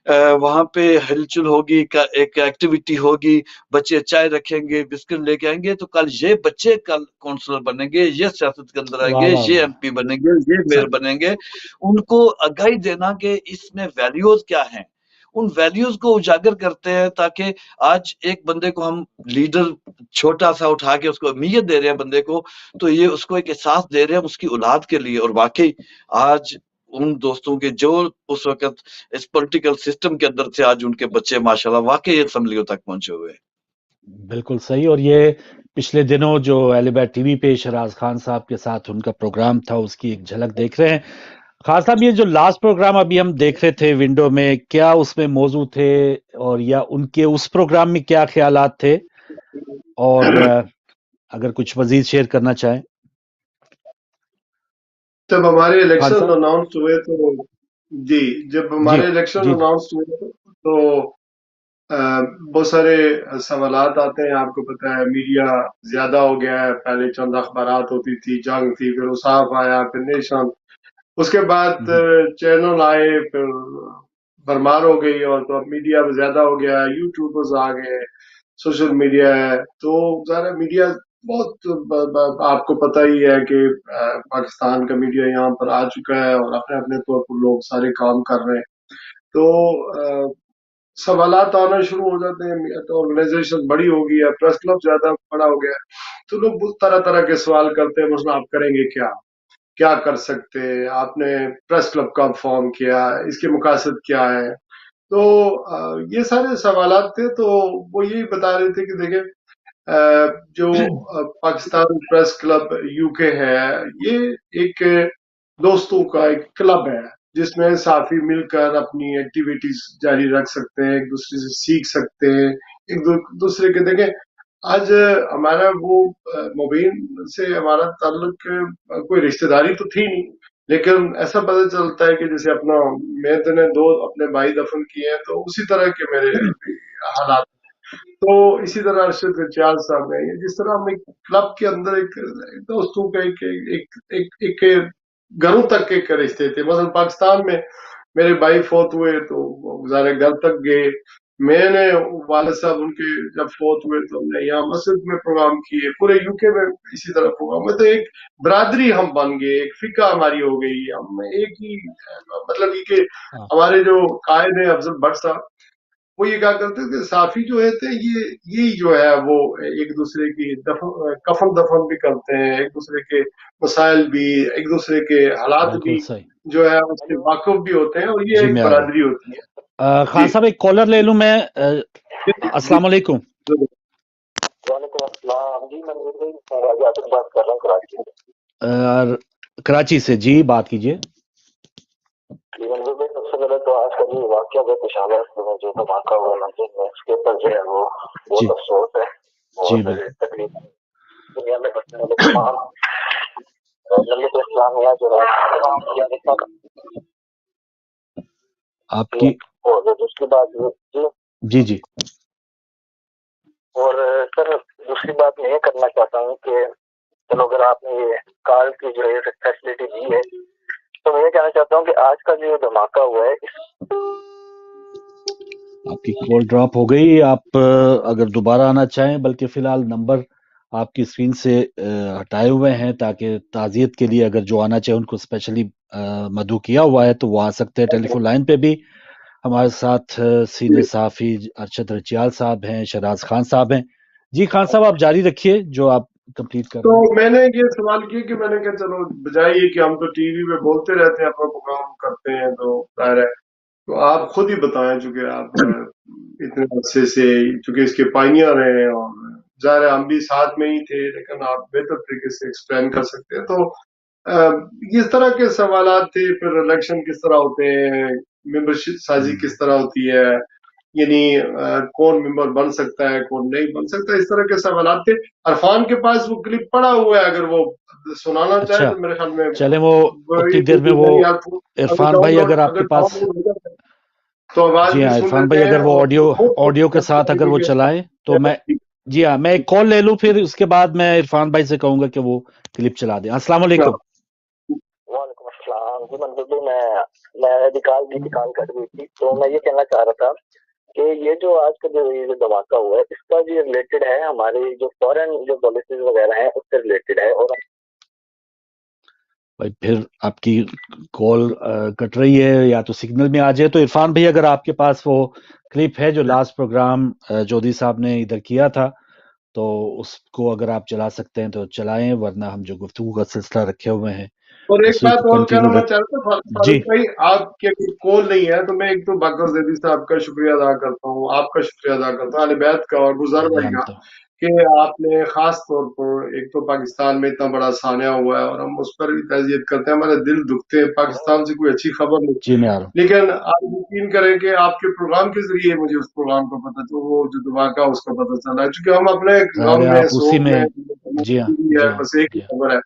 वहां पे हलचल होगी, एक एक्टिविटी होगी, बच्चे चाय रखेंगे, बिस्किट लेके आएंगे, तो कल ये बच्चे कल काउंसलर बनेंगे, ये सियासत के अंदर वाह आएंगे, वाह ये वाह एमपी बनेंगे, ये मेयर बनेंगे। उनको आगाही देना कि इसमें वैल्यूज क्या हैं, उन वैल्यूज को उजागर करते हैं, ताकि आज एक बंदे को हम लीडर छोटा सा उठा के उसको अहमियत दे रहे हैं बंदे को, तो ये उसको एक एहसास दे रहे हैं उसकी औलाद के लिए। और वाकई आज उन दोस्तों के जो उस वक्त इस पॉलिटिकल सिस्टम के अंदर थे, आज उनके बच्चे माशाल्लाह वाकई असेंबलियों तक पहुंचे हुए हैं। बिल्कुल सही। और ये पिछले दिनों जो एलिबैट टीवी पे शहराज खान साहब के साथ उनका प्रोग्राम था, उसकी एक झलक देख रहे हैं। खान साहब, ये जो लास्ट प्रोग्राम अभी हम देख रहे थे विंडो में, क्या उसमें मौजू थे और या उनके उस प्रोग्राम में क्या ख्यालात थे, और अगर कुछ मजीद शेयर करना चाहें। जब हमारे खान इलेक्शन साहब अनाउंस हुए तो जी, जब जी हमारे इलेक्शन जी अनाउंस हुए तो बहुत सारे सवालात आते हैं। आपको पता है मीडिया ज्यादा हो गया है, पहले चंद अखबारात होती थी, जंग थी, फिर उसाफ आया, फिर नेशन, उसके बाद चैनल आए, फिर भरमार हो गई, और तो अब मीडिया ज्यादा हो गया है, यूट्यूबर्स आ गए, सोशल मीडिया है, तो ज़्यादा मीडिया बहुत आपको पता ही है कि पाकिस्तान का मीडिया यहाँ पर आ चुका है और अपने अपने तौर पर लोग सारे काम कर रहे हैं। तो सवालात आना शुरू हो जाते हैं, तो ऑर्गेनाइजेशन बड़ी हो गई है, प्रेस क्लब ज्यादा बड़ा हो गया है, तो लोग तरह तरह के सवाल करते हैं, मतलब आप करेंगे क्या, क्या कर सकते हैं, आपने प्रेस क्लब कब फॉर्म किया, इसके मकासद क्या है। तो ये सारे सवालात थे। तो वो यही बता रहे थे कि देखें, जो पाकिस्तान प्रेस क्लब यूके है, ये एक दोस्तों का एक क्लब है जिसमें साथी मिलकर अपनी एक्टिविटीज जारी रख सकते हैं, एक दूसरे से सीख सकते हैं, एक दूसरे के देखें। आज हमारा वो मुबीन से हमारा ताल्लुक कोई रिश्तेदारी तो थी नहीं, लेकिन ऐसा पता चलता है कि जैसे अपना मैंने 2 अपने भाई दफन किए हैं, तो उसी तरह के मेरे अभी हालात। तो इसी तरह अरशद रिचाल साहब हैं, जिस तरह हम एक क्लब के अंदर एक दोस्तों का एक घरों तक के रिश्ते थे। मसलन पाकिस्तान में मेरे भाई फौत हुए तो गुजारे घर तक गए, मैंने वालिद साहब उनके जब फौत हुए तो हमने यहाँ मस्जिद में प्रोग्राम किए, पूरे यूके में इसी तरह प्रोग्राम में। तो एक बरादरी हम बन गए, एक फिका हमारी हो गई, हम एक ही मतलब ये कि हमारे जो कायद है अफजल भट्ट साहब, वो ये कहा करते थे साफी जो है थे यही जो है वो एक दूसरे की कफन दफन भी करते हैं, एक दूसरे के मसाइल भी, एक दूसरे के हालात भी बिल्कुल सही। जो है उससे वाकिफ भी होते हैं, और ये जी एक मैं आ रहा हूँ। बरादरी होती है। खान साहब एक कॉलर ले लूं मैं। अस्सलाम वालेकुम। वालेकुम अस्सलाम जी, मनवीर भाई राजा आतिफ बात कर रहा हूँ कराची से। कराची से जी, बात कीजिए। मनवीर भाई, सबसे पहले तो आज का जो वाकया जो पेश आया है, जो धमाका हुआ मस्जिद में, उसके ऊपर जो है वो बहुत अफसोस है जी और तकलीफ दुनिया में बचने वाले तमाम जमीयत इस्लामिया जो है आपकी और दूसरी बात जी जी और सर दूसरी बात मैं ये करना चाहता हूँ कि चलो अगर आपने ये कॉल की जो है फैसिलिटी दी है, तो मैं ये कहना चाहता हूँ कि आज का जो धमाका हुआ है आपकी कॉल ड्रॉप हो गई। आप अगर दोबारा आना चाहें, बल्कि फिलहाल नंबर आपकी स्क्रीन से हटाए हुए हैं, ताकि ताज़ियत के लिए अगर जो आना चाहे उनको स्पेशली मदऊ किया हुआ है तो वो आ सकते हैं। टेलीफोन लाइन पे भी हमारे साथ सीनियर सहाफ़ी अरशद रिचाल साहब हैं, शहराज खान साहब हैं। जी खान साहब, आप जारी रखिए जो आप कंप्लीट कर तो रहे हैं। मैंने ये सवाल किया कि मैंने कहा चलो बजाय ये कि हम तो टीवी पे बोलते रहते हैं, अपना प्रोग्राम करते हैं, तो जाहिर है तो आप खुद ही बताएं, चूंकि आप इतने अरसे से चूंकि इसके पाइनियर हैं, और जाहिर है हम भी साथ में ही थे, लेकिन आप बेहतर तरीके से एक्सप्लेन कर सकते हैं। तो इस तरह के सवालात थे, फिर इलेक्शन किस तरह होते हैं, मेंबरशिप साजी किस तरह होती है, यानी कौन मेंबर बन सकता है, कौन नहीं बन सकता, इस तरह के सवालात थे। अरफान के पास वो क्लिप पड़ा हुआ है, अगर वो सुनाना चाहे अच्छा, तो मेरे ख्याल में चले वो उतनी देर में वो इरफान भाई अगर आपके पास, तो आवाज जी भी हाँ, सुन इरफान भाई लेते हैं। अगर वो ऑडियो के साथ अगर वो चलाएं तो मैं, जी हाँ, मैं एक कॉल ले लूं, फिर उसके बाद मैं इरफान भाई से कहूंगा कि वो क्लिप चला दें। अस्सलाम वालेकुम। वालेकुम अस्सलाम जी, मनवीर भाई मैं कॉल कट गई थी, तो मैं ये कहना चाह रहा था कि ये जो आज का जो ये धमाका हुआ है, इसका जो रिलेटेड है हमारे जो फॉरेन जो पॉलिसीज वगैरह हैं उससे रिलेटेड है। और भाई फिर आपकी कॉल कट रही है, या तो सिग्नल में आ जाए। तो इरफान भाई अगर आपके पास वो क्लिप है जो लास्ट प्रोग्राम जोधी साहब ने इधर किया था, तो उसको अगर आप चला सकते हैं तो चलाएं, वरना हम जो गुफ्तगू का सिलसिला रखे हुए हैं और एक उसी बात को और कंटिन्यू कहना रख। चाहता हूँ जी फारूक भाई, आपके कॉल नहीं है तो मैं एक तो बाकर जैदी साहब का शुक्रिया अदा करता हूँ, आपका शुक्रिया अदा करता हूँ, अली बैत का और गुजर भाई हम का, तो कि आपने खास तौर पर एक तो पाकिस्तान में इतना बड़ा सानिया हुआ है और हम उस पर भी ताज़ियत करते हैं, हमारे दिल दुखते हैं, पाकिस्तान से कोई अच्छी खबर नहीं। जी मैं आ रहा हूँ। लेकिन आप यकीन करें कि आपके प्रोग्राम के जरिए मुझे उस प्रोग्राम का पता, तो वो जो धमाका उसका पता चला, क्योंकि हम अपने ज़ाहिर गम है में आप उसी शोक में में, जी हाँ जी है, हाँ बस एक ही जी हाँ। खबर है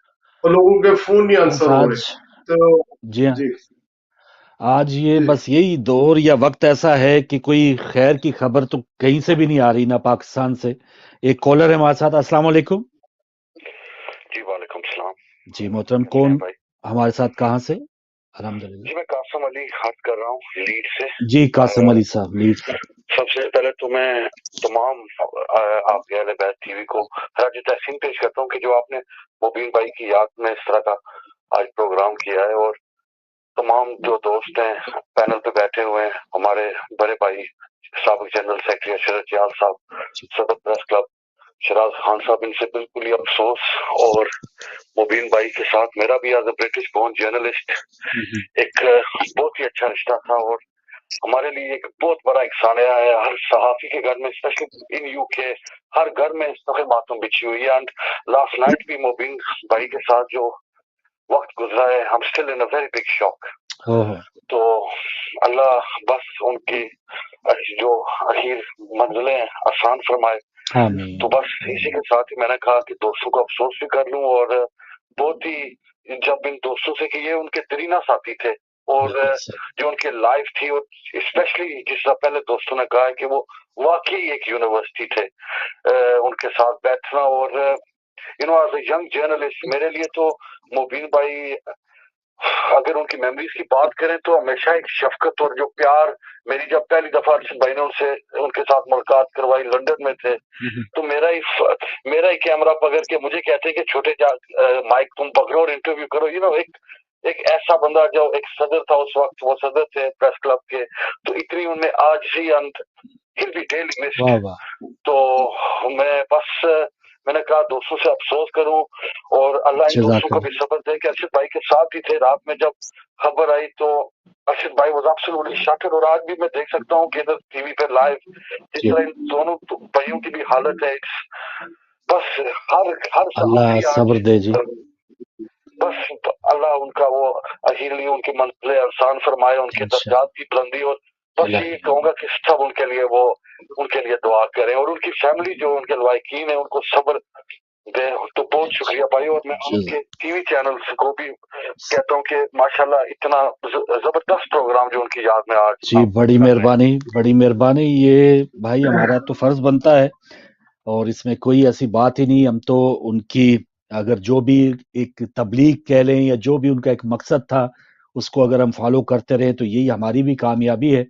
और लोगों के फोन नहीं बस आंसर हो आज, रहे। तो जी हाँ, जी आज ये जी बस यही दौर या वक्त ऐसा है कि कोई खैर की खबर तो कहीं से भी नहीं आ रही, ना पाकिस्तान से। एक कॉलर है हमारे साथ। अस्सलाम वालेकुम। जी वालेकुम सलाम जी मोहतरम, कौन हमारे साथ, कहाँ से? अल्हम्दुलिल्लाह। जी, मैं कासम अली बात कर रहा हूँ लीड से। जी कासिम अली साहब, लीड से। सबसे पहले तो मैं तमाम आपके अहले बैत टीवी को राज तहसीन पेश करता हूँ कि जो आपने मुबीन भाई की याद में इस तरह का आज प्रोग्राम किया है, और तमाम जो दोस्त हैं पैनल पे बैठे हुए हैं, हमारे बड़े भाई साबिक जनरल सेक्रेटरी अरशद रिचाल साहब, सदर प्रेस क्लब शहराज खान साहब, इनसे बिल्कुल ही अफसोस। और मुबीन भाई के साथ मेरा भी as a British born journalist एक बहुत ही अच्छा रिश्ता था, और हमारे लिए एक बहुत बड़ा एक सानिया है। हर सहाफी के घर में, स्पेशली इन यूके, हर घर में इस तरह मातम बिछी हुई है। एंड लास्ट नाइट भी मुबीन भाई के साथ जो वक्त गुजरा है, हम still in a very big shock. तो अल्लाह बस उनकी जो आखिर मंजिलें आसान फरमाए। आमीन। तो बस इसी के साथ ही मैंने कहा कि दोस्तों का अफसोस भी कर लूं, और बहुत ही जब इन दोस्तों से कि ये उनके दरीना साथी थे, और बिल्कुल सही। जो उनकी लाइफ थी, और स्पेशली जिस तरह पहले दोस्तों ने कहा है कि वो वाकई एक यूनिवर्सिटी थे, उनके साथ बैठना, और एज ए यंग जर्नलिस्ट मेरे लिए तो मुबीन भाई, अगर उनकी मेमोरीज की बात करें तो हमेशा एक शफकत और जो प्यार, मेरी जब पहली दफा अर्शद भाई ने उनके साथ मुलाकात करवाई, लंदन में थे, तो मेरा ही कैमरा पकड़ के मुझे कहते कि छोटे माइक तुम पकड़ो और इंटरव्यू करो। एक ऐसा बंदा, जो एक सदर था उस वक्त, वो सदर थे प्रेस क्लब के, तो इतनी उनमें आज ही अंत फिर भी डेली मिस्ड। तो मैंने कहा दोस्तों से अफसोस करूं, और अल्लाह इन दोस्तों को भी सब्र दे कि अर्शद भाई के साथ ही थे। रात में जब खबर आई तो अर्शद भाई वाज एब्सोल्युटली शॉक्ड, और आज भी मैं देख सकता हूं कि इधर टीवी पे लाइव जिस तरह इन दोनों भाइयों की भी हालत है, बस हर अल्लाह सब्र दे जी। बस अल्लाह उनका वो अहीली उनकी मंजिलें आसान फरमाए, उनके दर्जात की बुलंदी, और बस ये कहूंगा कि सब उनके लिए दुआ करें, और उनकी फैमिली जो उनके लवाकिन है उनको सब्र दे। तो बहुत शुक्रिया भाई, और मैं उनके टीवी चैनल्स को भी कहता हूँ कि माशाल्लाह इतना जबरदस्त प्रोग्राम जो उनकी याद में आज। जी बड़ी मेहरबानी। ये भाई हमारा तो फर्ज बनता है, और इसमें कोई ऐसी बात ही नहीं। हम तो उनकी अगर जो भी एक तबलीग कह लें या जो भी उनका एक मकसद था, उसको अगर हम फॉलो करते रहे तो यही हमारी भी कामयाबी है।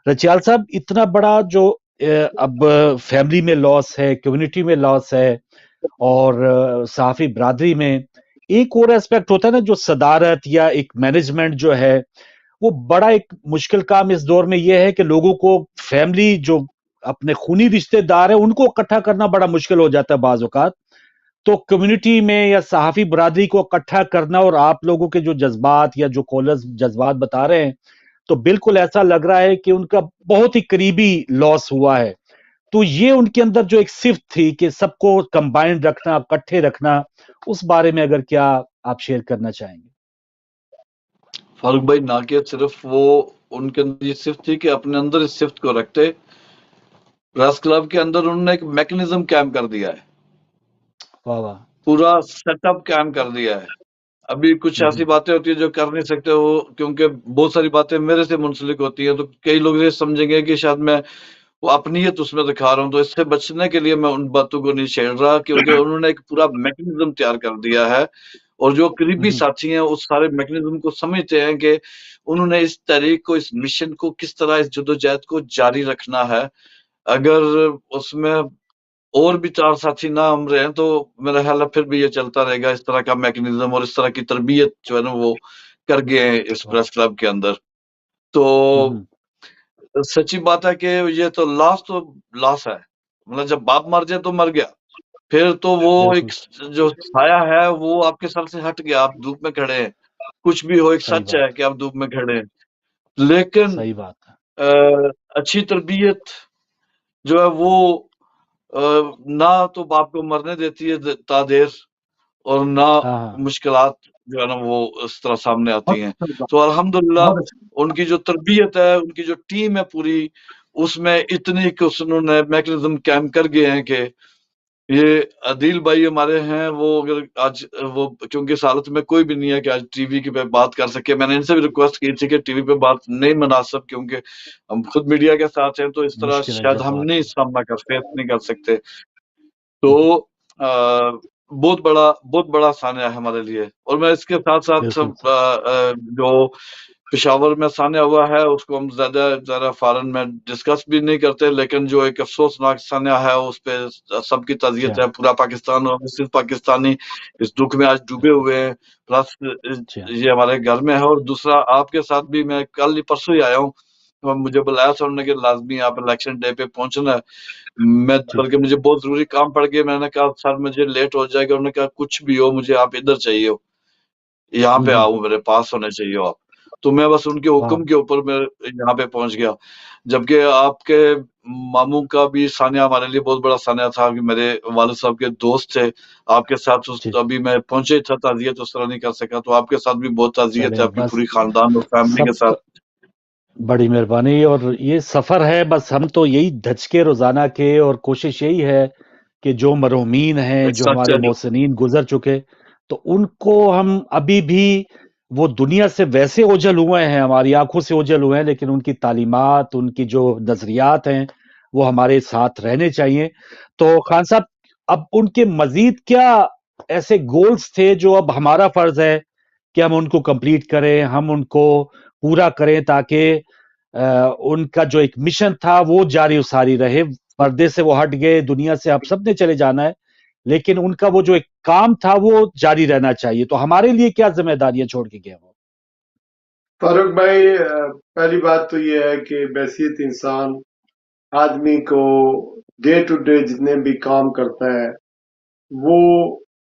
रचियाल साहब, इतना बड़ा जो अब फैमिली में लॉस है, कम्युनिटी में लॉस है, और सहाफी बरादरी में एक और एस्पेक्ट होता है ना, जो सदारत या एक मैनेजमेंट जो है, वो बड़ा एक मुश्किल काम इस दौर में ये है कि लोगों को, फैमिली जो अपने खूनी रिश्तेदार है, उनको इकट्ठा करना बड़ा मुश्किल हो जाता है बाज़ औक़ात। तो कम्युनिटी में या सहाफी बरादरी को इकट्ठा करना, और आप लोगों के जो जज्बात या जो कॉलर्स जज्बात बता रहे हैं, तो बिल्कुल ऐसा लग रहा है कि उनका बहुत ही करीबी लॉस हुआ है। तो ये उनके अंदर जो एक सिफ्त थी कि सबको कंबाइंड रखना, इकट्ठे रखना, उस बारे में अगर क्या आप शेयर करना चाहेंगे? फारूक भाई, ना कि सिर्फ वो उनके अंदर ये सिफ्त थी कि अपने अंदर इस सिफ्त को रखते, प्रेस क्लब के अंदर उन्होंने एक मैकेनिज्म कायम कर दिया है, पूरा सेटअप कायम कर दिया है। अभी कुछ ऐसी बातें होती है जो कर नहीं सकते वो, क्योंकि बहुत सारी बातें मेरे से मुंसलिक होती हैं, तो कई लोग ये समझेंगे कि शायद मैं वो अपनीयत उसमें दिखा रहा हूँ। तो इससे बचने के लिए मैं उन बातों को नहीं छेड़ रहा, क्योंकि उन्होंने एक पूरा मैकेनिज्म तैयार कर दिया है, और जो करीबी साथी हैं उस सारे मैकेनिज्म को समझते हैं कि उन्होंने इस तहरीक को, इस मिशन को किस तरह, इस जद्दोजहद को जारी रखना है। अगर उसमें और भी 4 साथी ना हम रहे तो मेरा ख्याल है फिर भी ये चलता रहेगा, इस तरह का मैकेनिज्म और इस तरह की तरबियत जो है ना वो कर गए हैं इस प्रेस क्लब के अंदर। तो सच्ची बात है कि ये तो लॉस है, मतलब जब बाप मर जाए तो मर गया, फिर तो वो एक जो साया है वो आपके सर से हट गया, आप धूप में खड़े हैं। कुछ भी हो, एक सच है कि आप धूप में खड़े हैं, लेकिन सही बात है। अच्छी तरबियत जो है वो ना तो बाप को मरने देती है तादेर, और ना मुश्किलात जो है ना वो इस तरह सामने आती हैं। तो अल्हम्दुलिल्लाह उनकी जो तरबियत है, उनकी जो टीम है पूरी, उसमें इतनी कुछ उन्होंने मैकेनिज्म कायम कर गए हैं कि ये अदील भाई हमारे हैं, वो अगर आज वो, क्योंकि इस हालत में कोई भी नहीं है कि आज टीवी की पे बात कर सके। मैंने इनसे भी रिक्वेस्ट की थी कि टीवी पे बात नहीं मुनासिब, क्योंकि हम खुद मीडिया के साथ हैं, तो इस तरह शायद हम नहीं सामना कर फेस नहीं कर सकते। तो बहुत बड़ा सानिया है हमारे लिए। और मैं इसके साथ साथ जो पेशावर में सानिया हुआ है उसको हम ज्यादा फॉरन में डिस्कस भी नहीं करते, लेकिन जो एक अफसोसनाक सानिया है उस पे सबकी ताज़ियत है, पूरा पाकिस्तान और सिर्फ पाकिस्तानी इस दुख में आज डूबे हुए हैं। प्लस ये हमारे घर में है, और दूसरा आपके साथ भी मैं कल ही परसों ही आया हूँ, तो मुझे बुलाया था उन्होंने कि लाजमी आप इलेक्शन डे पे पहुंचना है। मैं बल्कि मुझे बहुत जरूरी काम पड़ गया, मैंने कहा सर मुझे लेट हो जाएगा, उन्होंने कहा कुछ भी हो मुझे आप इधर चाहिए हो, यहाँ पे आओ, मेरे पास होने चाहिए आप। तो मैं बस उनके हुक्म के ऊपर मैं यहाँ पे पहुंच गया। जबकि आपके मामू का भी सानिया हमारे लिए बहुत बड़ा सानिया था कि मेरे वालिद साहब के दोस्त थे आपके साथ, अभी मैं पहुंचे था, ताज़ियत उस तरह नहीं कर सका, तो आपके साथ भी बहुत ताज़ियत है, अपनी पूरी खानदान और फैमिली के साथ। बड़ी मेहरबानी। और ये सफ़र है, बस हम तो यही धचके रोज़ाना के, और कोशिश यही है कि जो मरहूमीन हैं, जो सच हमारे है जो मोहसिनीन गुज़र चुके, तो उनको हम अभी भी, वो दुनिया से वैसे ओझल हुए हैं, हमारी आँखों से ओझल हुए हैं, लेकिन उनकी तालीमात, उनकी जो नज़रियात हैं, वो हमारे साथ रहने चाहिए। तो खान साहब, अब उनके मज़ीद क्या ऐसे गोल्स थे जो अब हमारा फ़र्ज़ है कि हम उनको कंप्लीट करें, हम उनको पूरा करें, ताकि उनका जो एक मिशन था वो जारी सारी रहे। पर्दे से वो हट गए, दुनिया से अब सबने चले जाना है, लेकिन उनका वो जो एक काम था वो जारी रहना चाहिए। तो हमारे लिए क्या जिम्मेदारियां छोड़ के गए वो? फारूक भाई, पहली बात तो ये है कि बैसियत इंसान आदमी को डे टू डे जितने भी काम करता है वो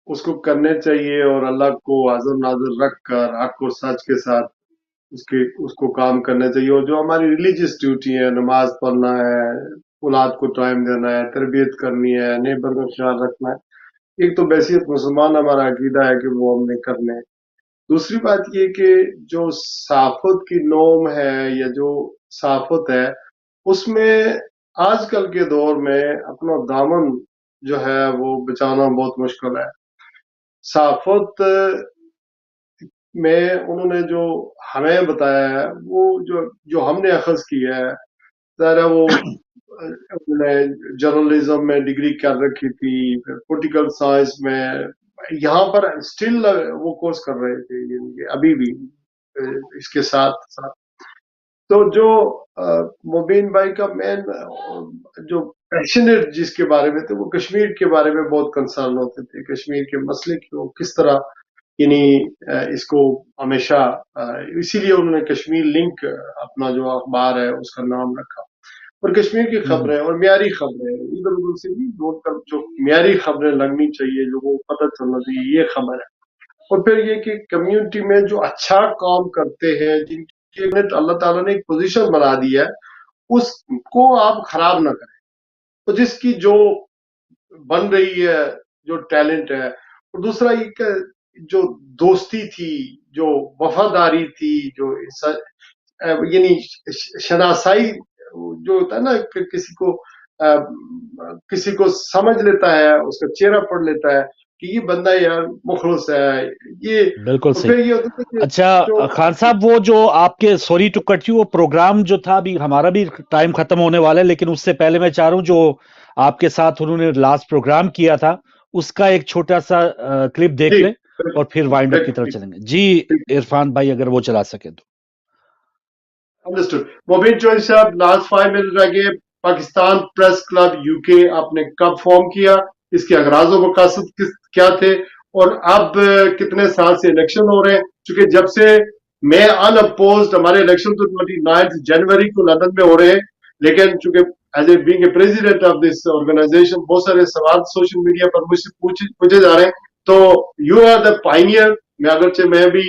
उसको करने चाहिए, और अल्लाह को हाजिर नाजिर रख कर हक और सच के साथ उसको काम करना चाहिए। और जो हमारी रिलीजियस ड्यूटी है, नमाज पढ़ना है, औलाद को टाइम देना है, तरबियत करनी है, नेबर का ख्याल रखना है, एक तो बैसियत मुसलमान हमारा अकीदा है कि वो हमने करने हैं। दूसरी बात ये कि जो साफत की नोम है या जो साफत है, उसमें आजकल के दौर में अपना दामन जो है वो बचाना बहुत मुश्किल है। साफत में उन्होंने जो हमें बताया है, वो जो जो हमने अखज किया है, ज़ाहिर है वो उन्होंने जर्नलिज्म में डिग्री कर रखी थी, फिर पॉलिटिकल साइंस में, यहाँ पर स्टिल वो कोर्स कर रहे थे ये अभी भी इसके साथ साथ। तो जो मुबीन भाई का मेन जो पैशनेट जिसके बारे में थे, वो कश्मीर के बारे में बहुत कंसर्न होते थे, कश्मीर के मसले की वो किस तरह यानी इसको हमेशा इसीलिए उन्होंने कश्मीर लिंक अपना जो अखबार है उसका नाम रखा। और कश्मीर की खबरें और म्यारी खबरें इधर उधर से नहीं ढूंढ कर, जो म्यारी खबरें लगनी चाहिए, लोगों को पता चलना चाहिए ये खबर है। और फिर ये कि कम्युनिटी में जो अच्छा काम करते हैं, जिनकी अल्लाह ताला ने एक पोजीशन बना दी है, उसको आप खराब ना करें। तो जिसकी जो बन रही है, जो टैलेंट है, और दूसरा ये कि जो दोस्ती थी, जो वफादारी थी, जो यानी शनासाई जो होता है ना कि किसी को समझ लेता है, उसका चेहरा पढ़ लेता है कि ये बंदा यार मुखलस है ये। बिल्कुल और सही। फिर ये होता है कि अच्छा खान साहब, वो जो आपके, सॉरी टू कट यू, वो प्रोग्राम जो था, अभी हमारा भी टाइम खत्म होने वाला है, लेकिन उससे पहले मैं चाह रहा हूँ, जो आपके साथ उन्होंने लास्ट प्रोग्राम किया था, उसका एक छोटा सा क्लिप देख जी, लें, और फिर वाइंड अप की तरफ चलेंगे। जी इरफान भाई, अगर वो चला सके तो। अंडरस्टूड। मोबिन चौधरी साहब, लास्ट 5 मिनट रह गए। पाकिस्तान प्रेस क्लब यूके आपने कब फॉर्म किया, इसके अगराज व मकासद क्या थे, और अब कितने साल से इलेक्शन हो रहे हैं? चूंकि जब से मैं अनअपोज्ड, हमारे इलेक्शन तो 29 जनवरी को लंदन में हो रहे हैं, लेकिन चूंकि as a being a president of this organisation बहुत सारे सवाल सोशल मीडिया पर मुझसे पूछे जा रहे हैं। तो यू आर द पाइनियर। मैं भी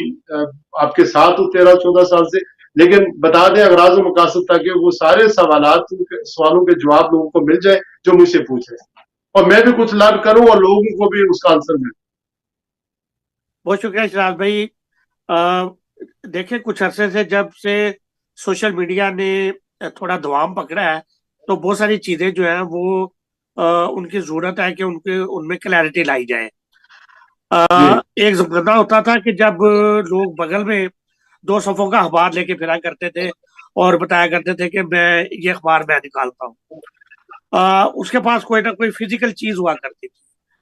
आपके साथ हूँ 13-14 साल से, लेकिन बता दें अगराज मकासद, ताकि वो सारे सवालों के जवाब लोगों को मिल जाए जो मुझसे पूछे, और मैं भी कुछ लर्न करूं और लोगों को भी उसका आंसर मिले। बहुत शुक्रिया शराज भाई। देखिए, कुछ अरसे से जब से सोशल मीडिया ने थोड़ा धवाम पकड़ा है, तो बहुत सारी चीजें जो है वो उनकी जरूरत है कि उनमें क्लैरिटी लाई जाए। एक जमाना होता था कि जब लोग बगल में 2 सफ़ों का अखबार लेके फिरा करते थे और बताया करते थे कि मैं ये अखबार मैं निकालता हूँ। उसके पास कोई ना कोई फिजिकल चीज हुआ करती थी।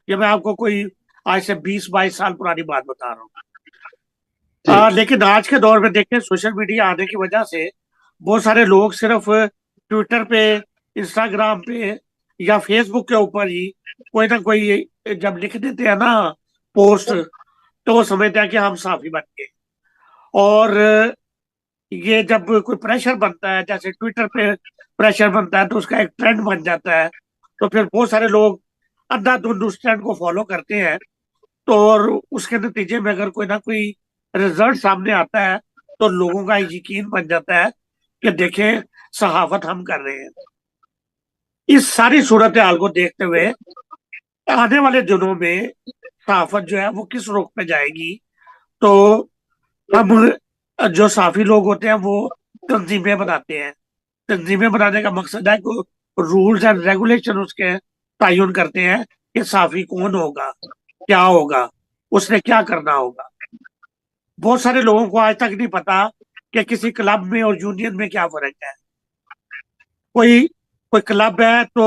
ये मैं आपको कोई आज से 20-22 साल पुरानी बात बता रहा हूँ। लेकिन आज के दौर में देखें, सोशल मीडिया आने की वजह से बहुत सारे लोग सिर्फ ट्विटर पे, इंस्टाग्राम पे या फेसबुक के ऊपर ही कोई ना कोई जब लिख देते हैं ना पोस्ट, तो वो समझते हैं कि हम साफी बन गए। और ये जब कोई प्रेशर बनता है, जैसे ट्विटर पे प्रेशर बनता है, तो उसका एक ट्रेंड बन जाता है, तो फिर बहुत सारे लोग अंधाधुंध उस ट्रेंड को फॉलो करते हैं। तो और उसके नतीजे में अगर कोई ना कोई रिजल्ट सामने आता है, तो लोगों का यकीन बन जाता है कि देखें सहाफत हम कर रहे हैं। इस सारी सूरत हाल को देखते हुए आने वाले दिनों में सहाफत जो है वो किस रुख पे जाएगी, तो हम जो साफी लोग होते हैं वो तंजीमें बनाते हैं। तंजीमें बनाने का मकसद है कि रूल्स एंड रेगुलेशन उसके तयन करते हैं कि साफी कौन होगा, क्या होगा, उसने क्या करना होगा। बहुत सारे लोगों को आज तक नहीं पता कि किसी क्लब में और यूनियन में क्या फर्क है। कोई कोई क्लब है तो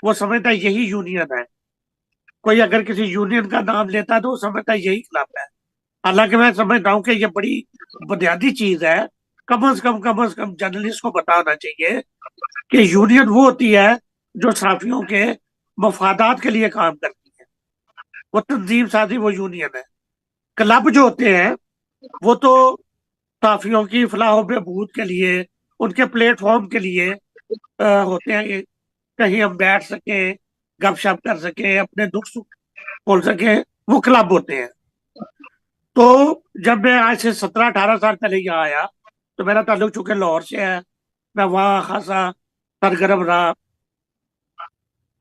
वो समझता है यही यूनियन है, कोई अगर किसी यूनियन का नाम लेता है तो वो समझता है यही क्लब है। हालांकि मैं समझता हूँ कि ये बड़ी बुनियादी चीज है। कम से कम जर्नलिस्ट को पता होना चाहिए कि यूनियन वो होती है जो सहाफियों के मफादात के लिए काम करती है, वो तंजीम साजी वो यूनियन है। क्लब जो होते हैं वो तो सहाफियों की फलाह बहबूद के लिए, उनके प्लेटफॉर्म के लिए होते हैं कि कहीं हम बैठ सकें, गपशप कर सकें, अपने दुख सुख बोल सकें, वो क्लब होते हैं। तो जब मैं आज से 17-18 साल पहले यहाँ आया तो मेरा ताल्लुक चूंकि लाहौर से है, मैं वहाँ खासा सरगर्म रहा,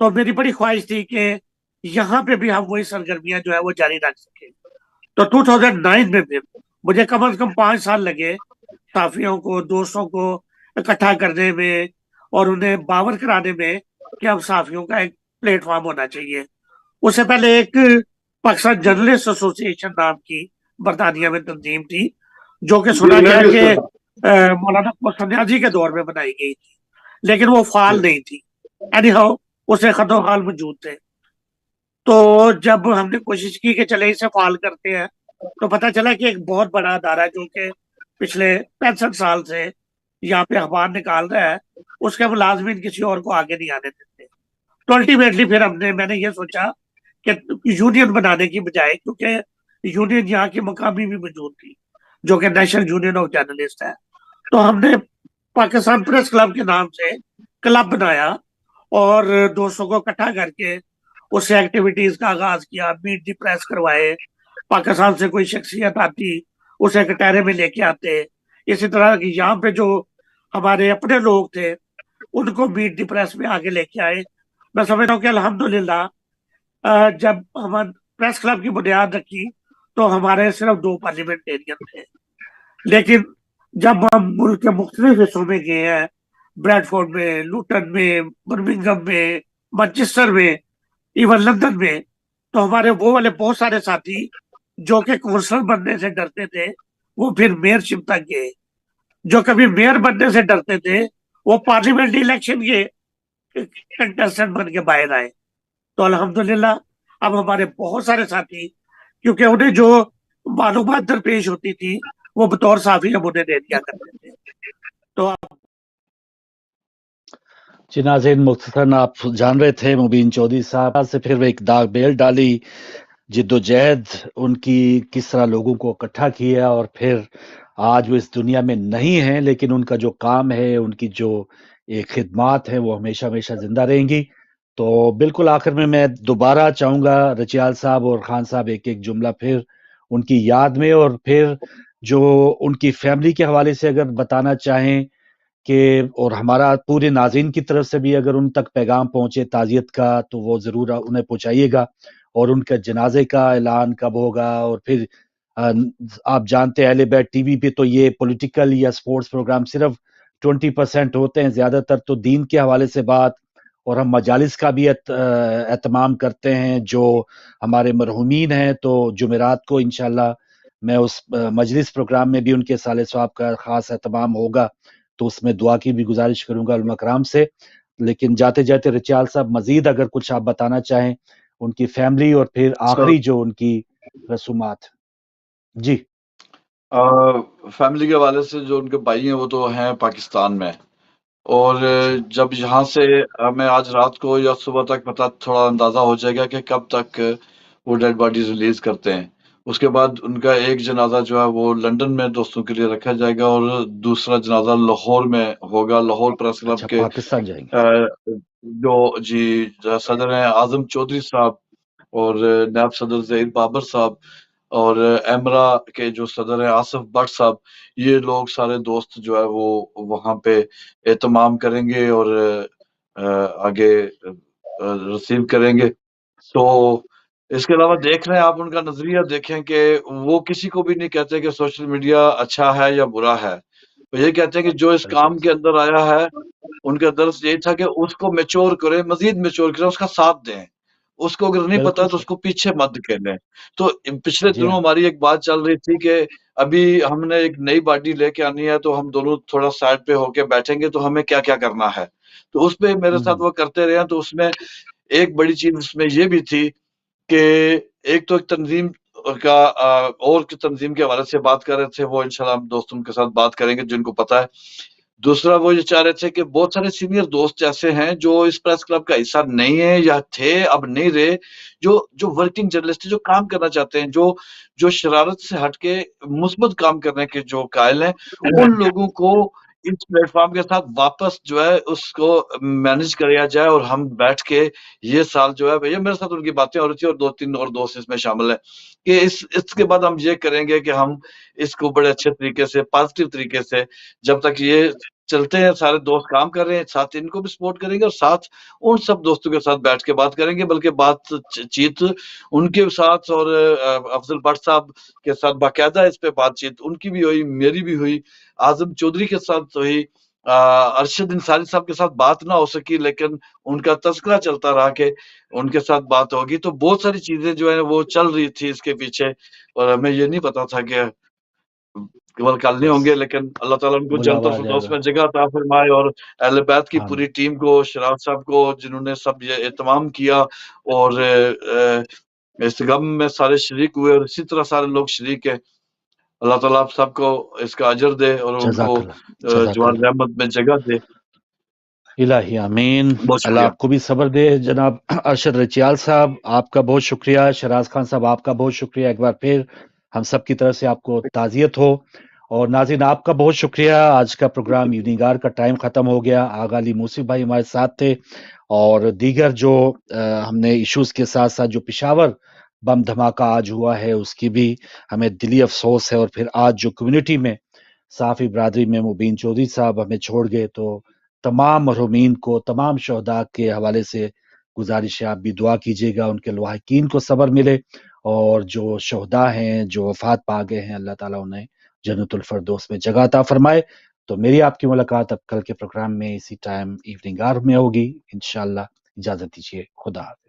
तो मेरी बड़ी ख्वाहिश थी कि यहाँ पे भी हम वही सरगर्मियां जो है वो जारी रख सकें। तो 2009 में फिर मुझे कम से कम 5 साल लगे साफियों को, दोस्तों को इकट्ठा करने में और उन्हें बावर कराने में कि अब साफियों का एक प्लेटफॉर्म होना चाहिए। उससे पहले एक पाकिस्तान जर्नलिस्ट एसोसिएशन नाम की बरतानिया में तंजीम थी, जो कि सुना गया कि मौलाना कोसन्याजी के दौर में बनाई गई थी, लेकिन वो फाल नहीं थी। एनी हाउ उसे खतो हाल मौजूद थे। तो जब हमने कोशिश की कि चले इसे फाल करते हैं, तो पता चला कि एक बहुत बड़ा अदारा जो कि पिछले 65 साल से यहाँ पे अखबार निकाल रहा है, उसके मुलाजमीन किसी और को आगे नहीं आने देते। तो अल्टीमेटली फिर मैंने ये सोचा कि यूनियन बनाने की बजाय, क्योंकि यूनियन यहाँ की मकामी भी मौजूद थी जो कि नेशनल यूनियन ऑफ जर्नलिस्ट है, तो हमने पाकिस्तान प्रेस क्लब के नाम से क्लब बनाया और दोस्तों को इकट्ठा करके उससे एक्टिविटीज का आगाज किया। मीट दी प्रेस करवाए, पाकिस्तान से कोई शख्सियत आती उसे कटहरे में लेके आते। इसी तरह की यहाँ पे जो हमारे अपने लोग थे उनको मीट दी प्रेस में आगे लेके आए। मैं समझता हूँ कि अल्हम्दुलिल्लाह जब हम प्रेस क्लब की बुनियाद रखी तो हमारे सिर्फ 2 पार्लियामेंटेरियन थे, लेकिन जब हम मुल्क के मुख्तलिफ हिस्सों में गए हैं, ब्रैडफोर्ड में, लूटन में, बर्मिंघम में, मैनचेस्टर में, इवन लंदन में, तो हमारे वो वाले बहुत सारे साथी जो कि कौंसलर बनने से डरते थे वो फिर मेयरशिप तक गए। जो कभी मेयर बनने से डरते थे वो पार्लियामेंट इलेक्शन के कंटेस्टेंट बन के बाहर आए। तो अल्हम्दुलिल्लाह अब हमारे बहुत सारे साथी, क्योंकि उन्हें जो मालूमात दरपेश होती थी वो बतौर साफी हम उन्हें दे दिया करते थे। तो जी नाज़रीन, मुख्तसरन आप जान रहे थे मुबीन चौधरी साहब से फिर एक दाग बेल डाली जिद्दोजहद उनकी, किस तरह लोगों को इकट्ठा किया और फिर आज वो इस दुनिया में नहीं है, लेकिन उनका जो काम है, उनकी जो एक खिदमात है वो हमेशा हमेशा जिंदा रहेंगी। तो बिल्कुल आखिर में मैं दोबारा चाहूंगा रचियाल साहब और खान साहब एक एक जुमला फिर उनकी याद में, और फिर जो उनकी फैमिली के हवाले से अगर बताना चाहें कि, और हमारा पूरे नाज़रीन की तरफ से भी अगर उन तक पैगाम पहुंचे ताज़ियत का तो वो ज़रूर उन्हें पहुंचाइएगा। और उनके जनाजे का ऐलान कब होगा, और फिर आप जानते हैं अहले बैत टीवी पे तो ये पॉलिटिकल या स्पोर्ट्स प्रोग्राम सिर्फ 20% होते हैं, ज़्यादातर तो दीन के हवाले से बात, और हम मजालिस का भी एहतमाम करते हैं जो हमारे मरहूमीन हैं। तो जुमेरात को इंशाल्लाह मैं उस मजलिस प्रोग्राम में भी उनके साले सवाब का खास एहतमाम होगा, तो उसमें दुआ की भी गुजारिश करूंगा उलमा कराम से। लेकिन जाते जाते रिचाल साहब मजीद अगर कुछ आप बताना चाहें उनकी फैमिली और फिर आखिरी जो उनकी रसूमात। जी फैमिली के हवाले से जो उनके भाई हैं वो तो हैं पाकिस्तान में, और जब यहाँ से हमें आज रात को या सुबह तक पता थोड़ा अंदाजा हो जाएगा कि कब तक वो डेड बॉडीज रिलीज करते हैं। उसके बाद उनका एक जनाजा जो है वो लंदन में दोस्तों के लिए रखा जाएगा और दूसरा जनाजा लाहौर में होगा, लाहौर प्रेस क्लब के पाकिस्तान जाएंगे जो जी सदर हैं आजम चौधरी साहब और नायब सदर ज़हीर बाबर साहब और एमरा के जो सदर हैं आसिफ भट्ट साहब, ये लोग सारे दोस्त जो है वो वहाँ पे एहतमाम करेंगे और आगे रिसीव करेंगे। तो इसके अलावा देख रहे हैं आप उनका नजरिया देखें कि वो किसी को भी नहीं कहते कि सोशल मीडिया अच्छा है या बुरा है। وہ یہ کہتے ہیں کہ جو اس کام کے اندر آیا ہے ان کا درس یہی تھا کہ اس کو میچور کرے، مزید میچور کرے، اس کا ساتھ دیں، اس کو اگر نہیں پتا تو اس کو پیچھے مت دھکیلیں۔ تو پچھلے دنوں ہماری ایک بات چل رہی تھی کہ ابھی ہم نے ایک نئی باڈی لے کے آنی ہے، تو ہم دونوں تھوڑا سائڈ پہ ہو کے بیٹھیں گے تو ہمیں کیا کیا کرنا ہے، تو اس پہ میرے ساتھ وہ کرتے رہے ہیں۔ تو اس میں ایک بڑی چیز اس میں یہ بھی تھی کہ ایک تو ایک تنظیم کا اور تنظیم کے حوالے سے بات کر رہے تھے، وہ انشاءاللہ ہم دوستوں کے ساتھ بات کریں گے جن کو پتا ہے۔ دوسرا وہ یہ چاہ رہے تھے کہ بہت سارے سینئر دوست ایسے ہیں جو اس پریس کلب کا حصہ نہیں ہے یا تھے اب نہیں رہے، جو ورکنگ جرنلسٹ جو کام کرنا چاہتے ہیں، جو شرارت سے ہٹ کے مثبت کام کرنے کے جو قائل ہیں، ان لوگوں کو اس پلیٹ فارم کے ساتھ واپس جو ہے اس کو مینج کریا جائے، اور ہم بیٹھ کے یہ سال جو ہے بھیا میرے ساتھ ان کی باتیں ہو رہی تھی اور 2-3 اور دوست اس میں شامل ہیں کہ اس کے بعد ہم یہ کریں گے کہ ہم اس کو بڑے اچھے طریقے سے پازیٹیو طریقے سے جب تک یہ چلتے ہیں سارے دوست کام کر رہے ہیں، ساتھ ان کو بھی سپورٹ کریں گے اور ساتھ ان سب دوستوں کے ساتھ بیٹھ کے بات کریں گے، بلکہ بات چیت ان کے ساتھ اور افضل بٹ صاحب کے ساتھ باقاعدہ اس پہ بات چیت ان کی بھی ہوئی، میری بھی ہوئی، اعظم چودھری کے ساتھ ہوئی، ارشد انصاری صاحب کے ساتھ بات نہ ہو سکی لیکن ان کا تذکرہ چلتا رہا کہ ان کے ساتھ بات ہوگی۔ تو بہت ساری چیزیں جو ہیں وہ چل رہی تھی اس کے پیچھے، اور ہمیں یہ نہیں پتا تھا کہ کل نہیں ہوں گے، لیکن اللہ تعالیٰ ان کو جنت الفردوس میں جگہ عطا فرمائے، اور اہل بیت کی پوری ٹیم کو، شراف صاحب کو جنہوں نے سب یہ اہتمام کیا اور اس غم میں سارے شریک ہوئے، اور اسی طرح سارے لوگ شریک ہیں۔ اللہ تعالیٰ آپ سب کو اس کا اجر دے اور ان کو جوان رحمت میں جگہ دے۔ الہی آمین۔ اللہ آپ کو بھی صبر دے۔ جناب ارشد رچیال صاحب آپ کا بہت شکریہ، شہراز خان صاحب آپ کا بہت شکریہ، ایک بار پھر ہم سب کی طرف سے آپ کو تعزیت ہو۔ اور ناظرین آپ کا بہت شکریہ، آج کا پروگرام ایوننگ آر کا ٹائم ختم ہو گیا۔ آغا علی موسی بھائی ہمارے ساتھ تھے، اور دیگر جو ہم نے ایشوز کے ساتھ ساتھ جو پشاور بم دھماکہ آج ہوا ہے اس کی بھی ہمیں دلی افسوس ہے، اور پھر آج جو کمیونٹی میں صحافی برادری میں مبین چودھری صاحب ہمیں چھوڑ گئے، تو تمام مرحومین کو، تمام شہداء کے حوالے سے گزارش ہے آپ بھی دعا کیجیے گا، ان کے لواحقین کو صبر ملے، اور جو شہداء ہیں جو وفات پا گئے ہیں اللہ تعالیٰ انہیں جنت الفردوس میں جگہ عطا فرمائے۔ تو میری آپ کی ملاقات اب کل کے پروگرام میں اسی ٹائم ایوننگ آر میں ہوگی انشاءاللہ۔ اجازت دیجیے، خدا حافظ۔